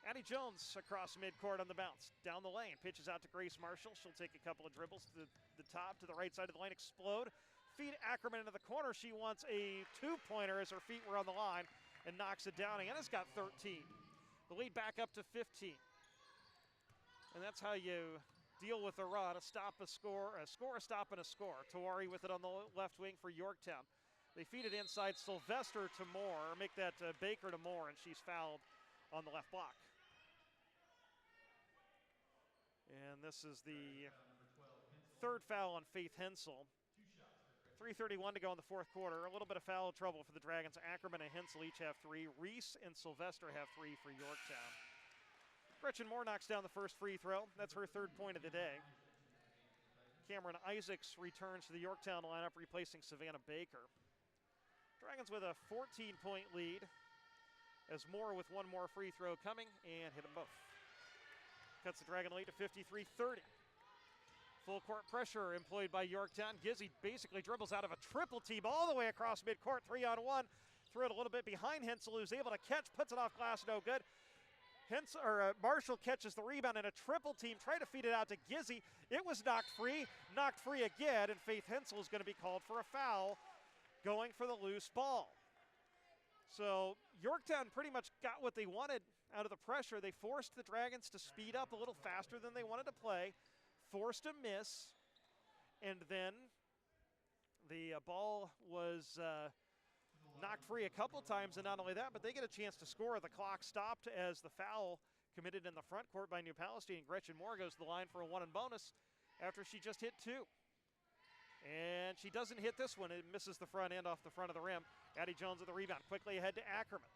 S7: Addie Jones across midcourt on the bounce. Down the lane, pitches out to Grace Marshall. She'll take a couple of dribbles to the top, to the right side of the lane, explode. Feed Ackerman into the corner. She wants a two-pointer as her feet were on the line and knocks it down. And it's got 13. The lead back up to 15. And that's how you deal with a run, a stop, a score, a stop, and a score. Tawari with it on the left wing for Yorktown. They feed it inside Sylvester to Moore, make that Baker to Moore, and she's fouled on the left block. And this is the third foul on Faith Hensel. 3:31 to go in the fourth quarter. A little bit of foul trouble for the Dragons. Ackerman and Hensel each have three. Reese and Sylvester have three for Yorktown. Gretchen Moore knocks down the first free throw. That's her third point of the day. Cameron Isaacs returns to the Yorktown lineup, replacing Savannah Baker. Dragons with a 14-point lead, as Moore with one more free throw coming, and hit them both. Cuts the Dragon lead to 53-30. Full court pressure employed by Yorktown. Gizzy basically dribbles out of a triple team all the way across midcourt, 3-on-1. Threw it a little bit behind Hensel, who's able to catch, puts it off glass, no good. Marshall catches the rebound in a triple team, trying to feed it out to Gizzy. It was knocked free again, and Faith Hensel is going to be called for a foul, going for the loose ball. So Yorktown pretty much got what they wanted out of the pressure. They forced the Dragons to speed up a little faster than they wanted to play, forced a miss, and then the ball was knocked free a couple times, and not only that, but they get a chance to score. The clock stopped as the foul committed in the front court by New Palestine. Gretchen Moore goes to the line for a one and bonus after she just hit two. And she doesn't hit this one. It misses the front end off the front of the rim. Addie Jones with the rebound. Quickly ahead to Ackerman.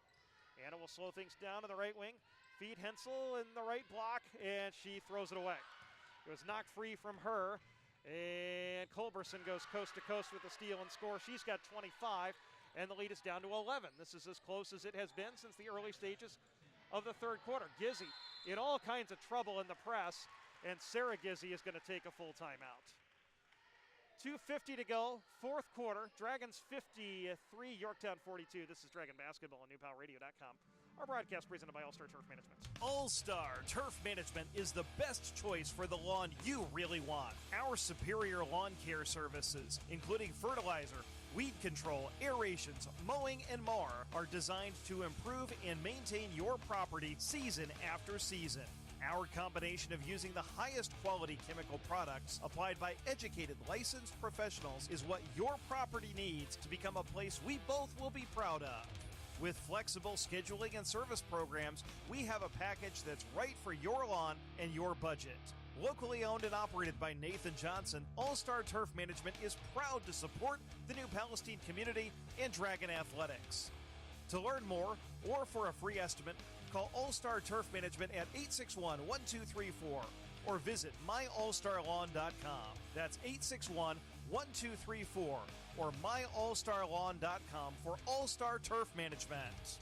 S7: Anna will slow things down to the right wing. Feed Hensel in the right block, and she throws it away. It was knocked free from her. And Culberson goes coast to coast with the steal and score. She's got 25, and the lead is down to 11. This is as close as it has been since the early stages of the third quarter. Gizzy in all kinds of trouble in the press, and Sarah Gizzy is going to take a full timeout. 2:50 to go, fourth quarter. Dragons 53, Yorktown 42. This is Dragon Basketball on NewPalRadio.com. Our broadcast presented by All-Star Turf Management.
S1: All-Star Turf Management is the best choice for the lawn you really want. Our superior lawn care services, including fertilizer, weed control, aerations, mowing, and more, are designed to improve and maintain your property season after season. Our combination of using the highest quality chemical products applied by educated, licensed professionals is what your property needs to become a place we both will be proud of. With flexible scheduling and service programs, we have a package that's right for your lawn and your budget. Locally owned and operated by Nathan Johnson, All-Star Turf Management is proud to support the New Palestine community and Dragon Athletics. To learn more or for a free estimate, call All-Star Turf Management at 861-1234 or visit myallstarlawn.com. That's 861-1234 or myallstarlawn.com for All-Star Turf Management.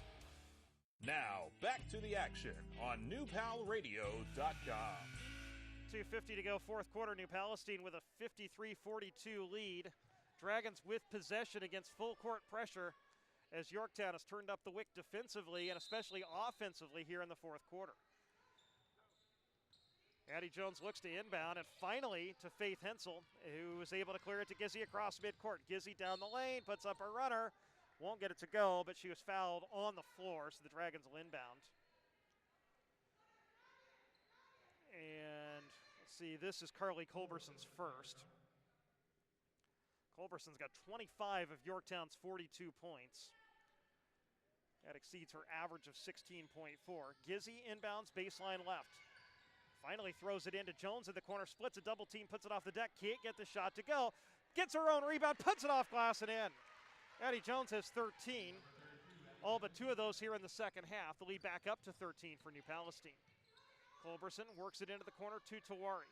S3: Now, back to the action on NewPalRadio.com.
S7: 2:50 to go, fourth quarter. New Palestine with a 53-42 lead. Dragons with possession against full court pressure as Yorktown has turned up the wick defensively and especially offensively here in the fourth quarter. Addie Jones looks to inbound, and finally to Faith Hensel, who was able to clear it to Gizzy across midcourt. Gizzy down the lane, puts up a runner. Won't get it to go, but she was fouled on the floor, so the Dragons will inbound. And let's see, this is Carly Culberson's first.
S1: Culberson's got 25 of Yorktown's 42 points. That exceeds her average of 16.4. Gizzy inbounds, baseline left. Finally throws it into Jones in the corner, splits a double team, puts it off the deck, can't get the shot to go. Gets her own rebound, puts it off glass and in. Addie Jones has 13. All but 2 of those here in the second half. The lead back up to 13 for New Palestine. Culberson works it into the corner to Tawari.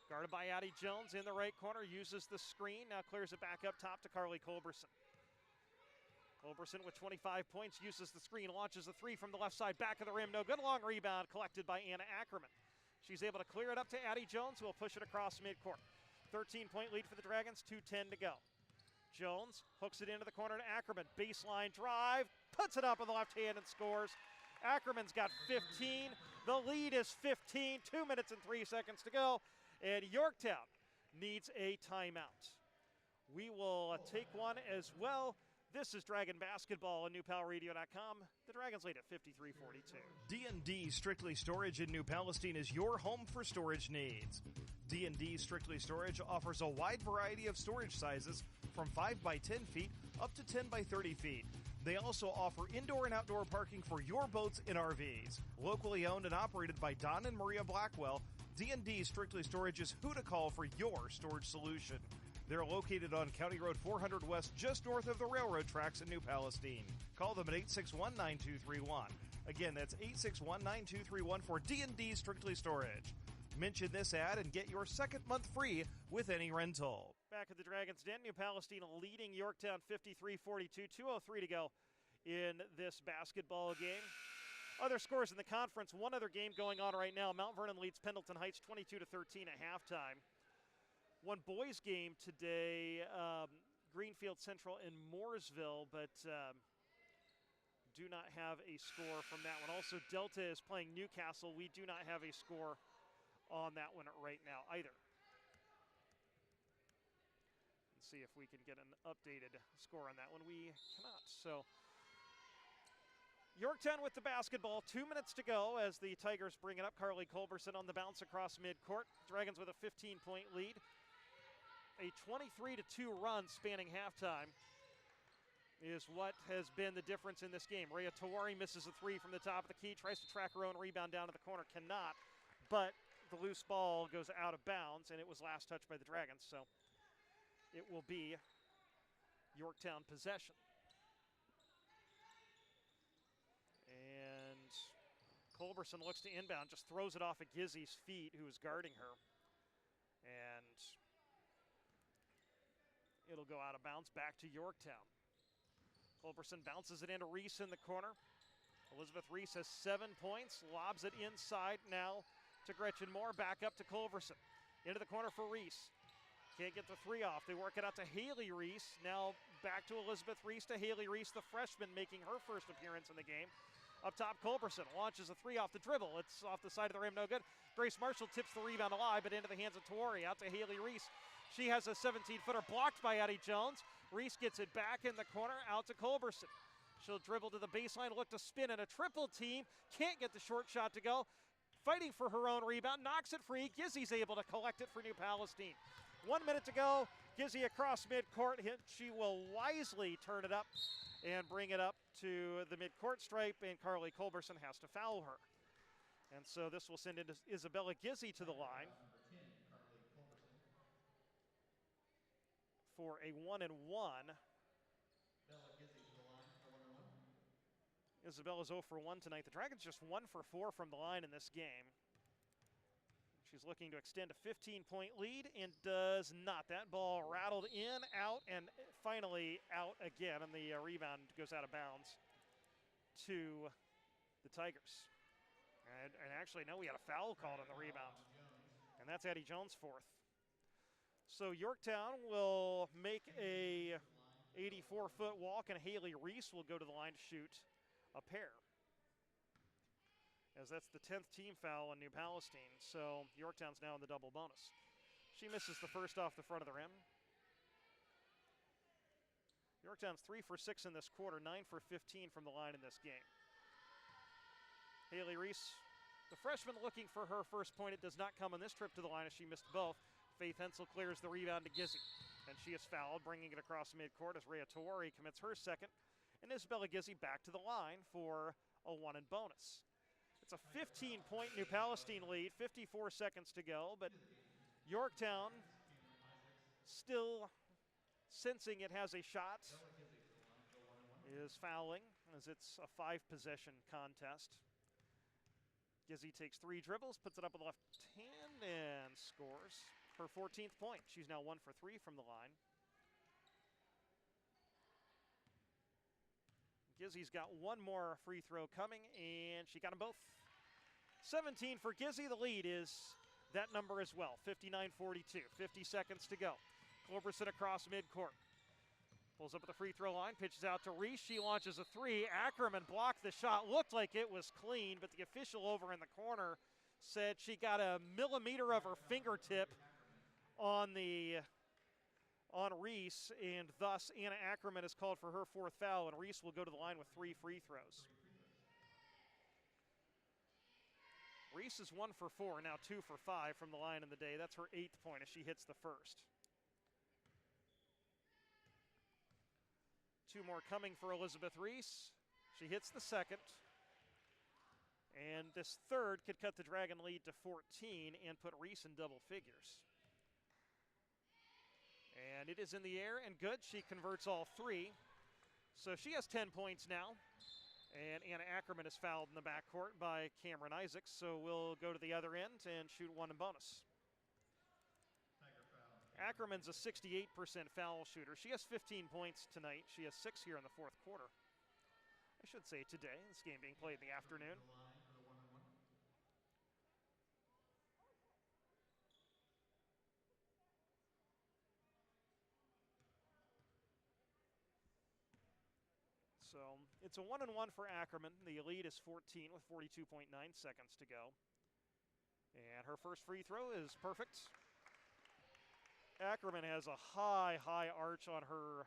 S1: Guarded by Addie Jones in the right corner, uses the screen, now clears it back up top to Carly Culberson. Culberson with 25 points, uses the screen, launches a 3 from the left side, back of the rim, no good, long rebound collected by Anna Ackerman. She's able to clear it up to Addie Jones, who will push it across midcourt. 13-point lead for the Dragons, 2:10 to go. Jones hooks it into the corner to Ackerman, baseline drive, puts it up with the left hand and scores. Ackerman's got 15, the lead is 15, 2 minutes and 3 seconds to go. And Yorktown needs a timeout. We will take one as well. This is Dragon Basketball on NewPalRadio.com. The Dragons lead at 53-42.
S7: D&D Strictly Storage in New Palestine is your home for storage needs. D&D Strictly Storage offers a wide variety of storage sizes from 5 by 10 feet up to 10 by 30 feet. They also offer indoor and outdoor parking for your boats and RVs. Locally owned and operated by Don and Maria Blackwell, D&D Strictly Storage is who to call for your storage solution. They're located on County Road 400 West, just north of the railroad tracks in New Palestine. Call them at 861-9231. Again, that's 861-9231 for D&D Strictly Storage. Mention this ad and get your second month free with any rental.
S1: Back at the Dragons' Den, New Palestine leading Yorktown 53-42, 2:03 to go in this basketball game. Other scores in the conference, one other game going on right now. Mount Vernon leads Pendleton Heights 22-13 at halftime. One boys game today, Greenfield Central and Mooresville, but do not have a score from that one. Also, Delta is playing Newcastle. We do not have a score on that one right now either. Let's see if we can get an updated score on that one. We cannot. So Yorktown with the basketball, 2 minutes to go as the Tigers bring it up. Carly Culberson on the bounce across midcourt. Dragons with a 15-point lead. A 23-2 run spanning halftime is what has been the difference in this game. Rhea Tawari misses a 3 from the top of the key, tries to track her own rebound down to the corner, cannot, but the loose ball goes out of bounds, and it was last touched by the Dragons, so it will be Yorktown possession. And Culberson looks to inbound, just throws it off of Gizzy's feet, who is guarding her. And it'll go out of bounds back to Yorktown. Culberson bounces it into Reese in the corner. Elizabeth Reese has 7 points, lobs it inside now to Gretchen Moore, back up to Culberson. Into the corner for Reese. Can't get the 3 off. They work it out to Haley Reese. Now back to Elizabeth Reese to Haley Reese, the freshman making her first appearance in the game. Up top, Culberson launches a 3 off the dribble. It's off the side of the rim, no good. Grace Marshall tips the rebound alive, but into the hands of Tawari. Out to Haley Reese. She has a 17-footer blocked by Addie Jones. Reese gets it back in the corner, out to Culberson. She'll dribble to the baseline, look to spin in a triple team. Can't get the short shot to go. Fighting for her own rebound, knocks it free. Gizzy's able to collect it for New Palestine. 1 minute to go. Gizzy across midcourt. She will wisely turn it up and bring it up to the midcourt stripe, and Carly Culberson has to foul her. And so this will send into Isabella Gizzy to the line for a 1-and-1. Isabella's 0 for 1 tonight. The Dragons just 1 for 4 from the line in this game. She's looking to extend a 15-point lead and does not. That ball rattled in, out, and finally out again, and the rebound goes out of bounds to the Tigers. And actually, no, we had a foul called on the rebound, and that's Addie Jones' 4th. So Yorktown will make a 84-foot walk, and Haley Reese will go to the line to shoot a pair, as that's the 10th team foul on New Palestine. So Yorktown's now in the double bonus. She misses the first off the front of the rim. Yorktown's 3 for 6 in this quarter, 9 for 15 from the line in this game. Haley Reese, the freshman, looking for her first point. It does not come on this trip to the line as she missed both. Faith Hensel clears the rebound to Gizzy. And she is fouled, bringing it across midcourt as Rhea Tawari commits her second. And Isabella Gizzi back to the line for a 1 and bonus. It's a 15-point New Palestine lead, 54 seconds to go, but Yorktown still sensing it has a shot, is fouling as it's a 5-possession contest. Gizzi takes 3 dribbles, puts it up with the left hand, and scores her 14th point. She's now 1 for 3 from the line. Gizzi's got one more free throw coming, and she got them both. 17 for Gizzi. The lead is that number as well, 59-42. 50 seconds to go. Culberson across midcourt. Pulls up at the free throw line, pitches out to Reese. She launches a 3. Ackerman blocked the shot. Looked like it was clean, but the official over in the corner said she got a millimeter of her fingertip on Reese, and thus Anna Ackerman is called for her 4th foul, and Reese will go to the line with 3 free throws. Reese is 1 for 4, now 2 for 5 from the line in the day. That's her 8th point as she hits the first. 2 more coming for Elizabeth Reese. She hits the second. And this third could cut the Dragon lead to 14 and put Reese in double figures. And it is in the air and good. She converts all 3. So she has 10 points now. And Anna Ackerman is fouled in the backcourt by Cameron Isaacs. So we'll go to the other end and shoot 1 in bonus. Ackerman's a 68% foul shooter. She has 15 points tonight. She has 6 here in the 4th quarter. I should say today, this game being played in the afternoon. So it's a 1-and-1 for Ackerman. The lead is 14 with 42.9 seconds to go. And her first free throw is perfect. Ackerman has a high arch on her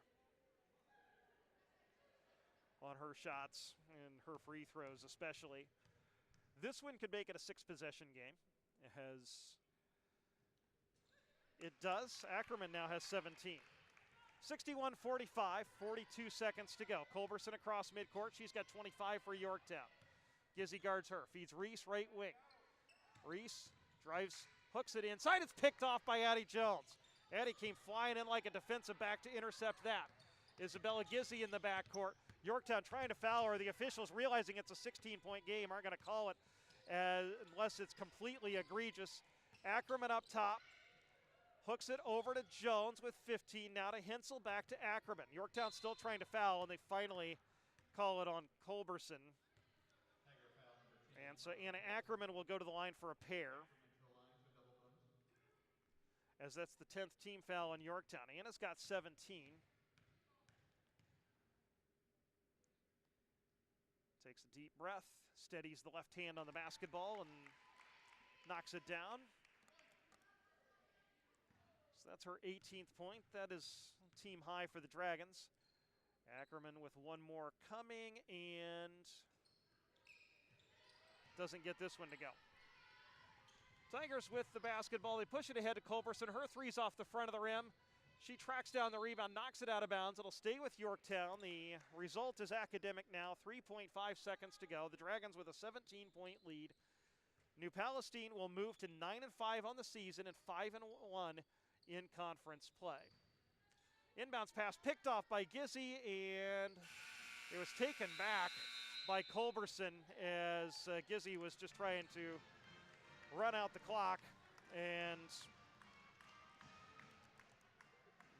S1: shots and her free throws especially. This one could make it a 6-possession game. It does. Ackerman now has 17. 61-45, 42 seconds to go. Culberson across midcourt. She's got 25 for Yorktown. Gizzi guards her, feeds Reese right wing. Reese drives, hooks it inside. It's picked off by Addie Jones. Addie came flying in like a defensive back to intercept that. Isabella Gizzi in the backcourt. Yorktown trying to foul her. The officials, realizing it's a 16-point game, aren't going to call it unless it's completely egregious. Ackerman up top. Hooks it over to Jones with 15. Now to Hensel, back to Ackerman. Yorktown still trying to foul, and they finally call it on Culberson. And so Anna Ackerman will go to the line for a pair, as that's the 10th team foul on Yorktown. Anna's got 17. Takes a deep breath, steadies the left hand on the basketball, and knocks it down. So that's her 18th point. That is team high for the Dragons. Ackerman with one more coming, and doesn't get this one to go. Tigers with the basketball. They push it ahead to Culberson. Her three's off the front of the rim. She tracks down the rebound, knocks it out of bounds. It'll stay with Yorktown. The result is academic now. 3.5 seconds to go. The Dragons with a 17-point lead. New Palestine will move to 9-5 on the season and 5-1 in conference play. Inbounds pass picked off by Gizzi, and it was taken back by Culberson as Gizzi was just trying to run out the clock, and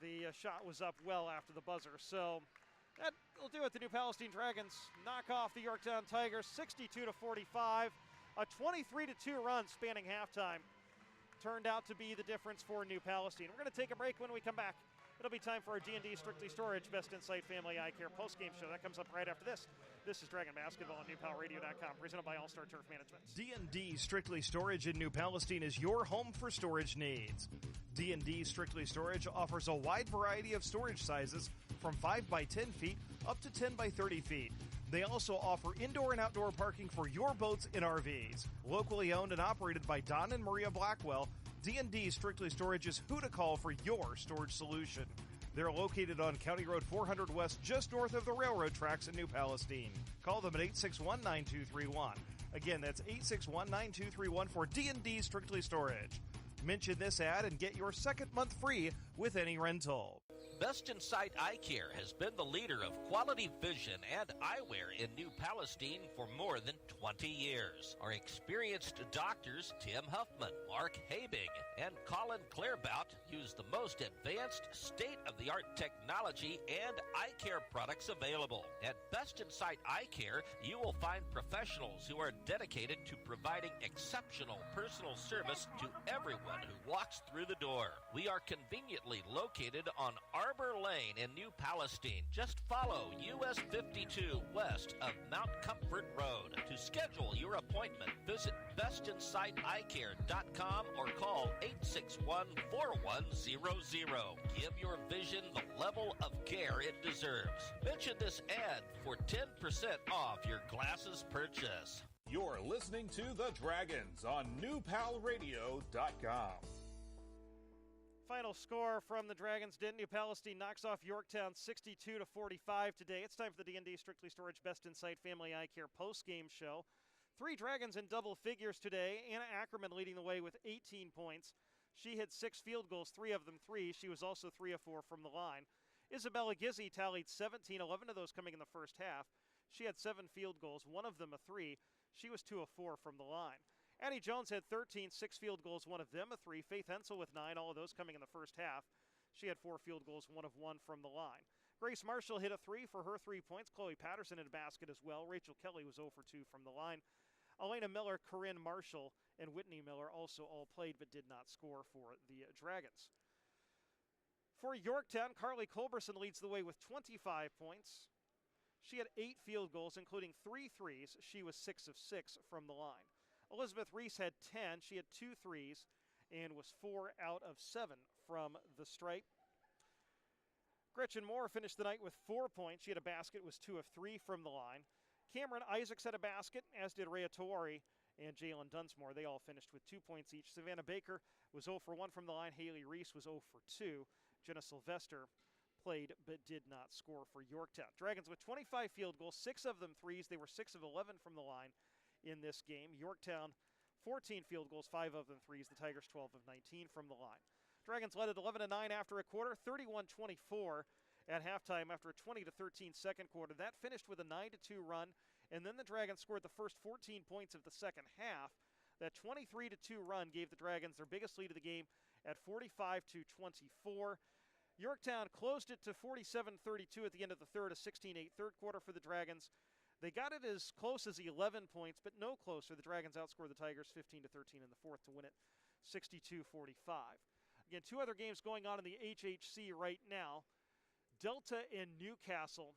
S1: the shot was up well after the buzzer. So that'll do it. The New Palestine Dragons knock off the Yorktown Tigers 62-45. A 23-2 run spanning halftime turned out to be the difference for New Palestine. We're going to take a break. When we come back, it'll be time for our D&D Strictly Storage Best Insight Family Eye Care postgame show. That comes up right after this. This is Dragon Basketball on NewPalRadio.com, presented by All-Star Turf Management.
S7: D&D Strictly Storage in New Palestine is your home for storage needs. D&D Strictly Storage offers a wide variety of storage sizes from 5 by 10 feet up to 10 by 30 feet.
S1: They also offer indoor and outdoor parking for your boats and RVs. Locally owned and operated by Don and Maria Blackwell, D&D Strictly Storage is who to call for your storage solution. They're located on County Road 400 West, just north of the railroad tracks in New Palestine. Call them at 861-9231. Again, that's 861-9231 for D&D Strictly Storage. Mention this ad and get your second month free with any rental.
S2: Best in Sight Eye Care has been the leader of quality vision and eyewear in New Palestine for more than 20 years. Our experienced doctors, Tim Huffman, Mark Habig, and Colin Clairbout, use the most advanced state-of-the-art technology and eye care products available. At Best in Sight Eye Care, you will find professionals who are dedicated to providing exceptional personal service to everyone who walks through the door. We are conveniently located on Arbor Lane in New Palestine. Just follow US 52 west of Mount Comfort Road. To schedule your appointment, visit bestinsighteyecare.com or call 861-4100. Give your vision the level of care it deserves. Mention this ad for 10% off your glasses purchase.
S3: You're listening to The Dragons on newpalradio.com.
S7: Final score from the Dragons' Den. New Palestine knocks off Yorktown 62-45 today. It's time for the D&D Strictly Storage Best in Sight Family Eye Care post-game show. 3 Dragons in double figures today. Anna Ackerman leading the way with 18 points. She hit 6 field goals, 3 of them threes. She was also 3 of 4 from the line. Isabella Gizzi tallied 17, 11 of those coming in the first half. She had 7 field goals, 1 of them a 3. She was 2 of 4 from the line. Annie Jones had 13, 6 field goals, 1 of them a 3. Faith Hensel with 9, all of those coming in the first half. She had 4 field goals, 1 of 1 from the line. Grace Marshall hit a 3 for her 3 points. Chloe Patterson hit a basket as well. Rachel Kelly was 0 for 2 from the line. Elena Miller, Corinne Marshall, and Whitney Miller also all played but did not score for the Dragons. For Yorktown, Carly Culberson leads the way with 25 points. She had 8 field goals, including 3 threes. She was 6 of 6 from the line. Elizabeth Reese had 10. She had 2 threes and was 4 out of 7 from the stripe. Gretchen Moore finished the night with 4 points. She had a basket, was 2 of 3 from the line. Cameron Isaacs had a basket, as did Rhea Tawari and Jalen Dunsmore. They all finished with 2 points each. Savannah Baker was 0 for 1 from the line. Haley Reese was 0 for 2. Jenna Sylvester played but did not score for Yorktown. Dragons with 25 field goals, 6 of them threes. They were 6 of 11 from the line in this game. Yorktown, 14 field goals, 5 of them threes. The Tigers, 12 of 19 from the line. Dragons led at 11-9 after a quarter, 31-24 at halftime after a 20-13 second quarter. That finished with a 9-2 run, and then the Dragons scored the first 14 points of the second half. That 23-2 run gave the Dragons their biggest lead of the game at 45-24. Yorktown closed it to 47-32 at the end of the third, a 16-8 third quarter for the Dragons. They got it as close as 11 points, but no closer. The Dragons outscored the Tigers 15-13 in the fourth to win it 62-45. Again, 2 other games going on in the HHC right now. Delta and Newcastle.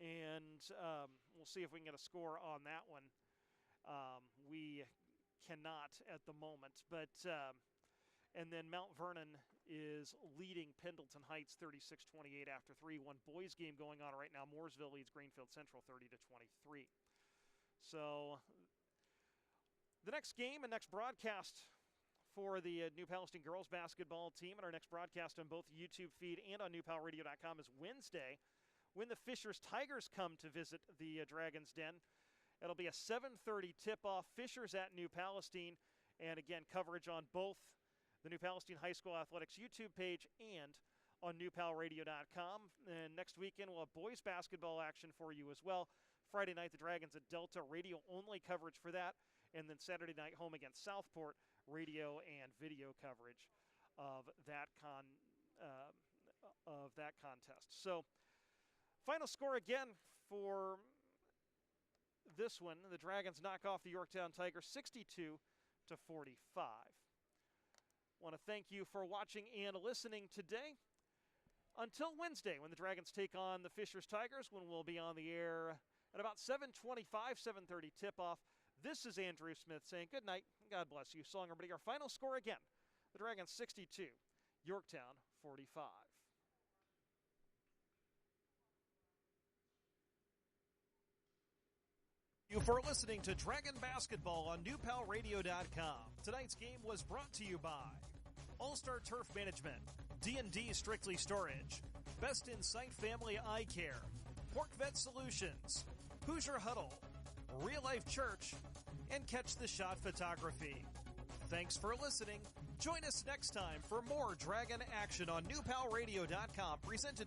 S7: And we'll see if we can get a score on that one. We cannot at the moment. But and then Mount Vernon is leading Pendleton Heights 36-28 after 3. One boys game going on right now. Mooresville leads Greenfield Central 30-23. So the next game and next broadcast for the New Palestine girls basketball team, and our next broadcast on both the YouTube feed and on newpalradio.com is Wednesday, when the Fishers Tigers come to visit the Dragons' Den. It'll be a 7:30 tip-off. Fishers at New Palestine, and again, coverage on both the New Palestine High School Athletics YouTube page and on newpalradio.com. And next weekend, we'll have boys basketball action for you as well. Friday night, the Dragons at Delta, radio-only coverage for that. And then Saturday night, home against Southport, radio and video coverage of that contest. So, final score again for this one. The Dragons knock off the Yorktown Tigers 62-45. Want to thank you for watching and listening today. Until Wednesday, when the Dragons take on the Fishers Tigers, when we'll be on the air at about 7:25, 7:30 tip-off. This is Andrew Smith saying good night. God bless you. So long, everybody. Our final score again, the Dragons 62, Yorktown 45.
S1: you for listening to Dragon Basketball on NewPalRadio.com. Tonight's game was brought to you by All-Star Turf Management, D&D Strictly Storage, Best in Sight Family Eye Care, Pork Vet Solutions, Hoosier Huddle, Real Life Church, and Catch the Shot Photography. Thanks for listening. Join us next time for more Dragon action on NewPalRadio.com, presented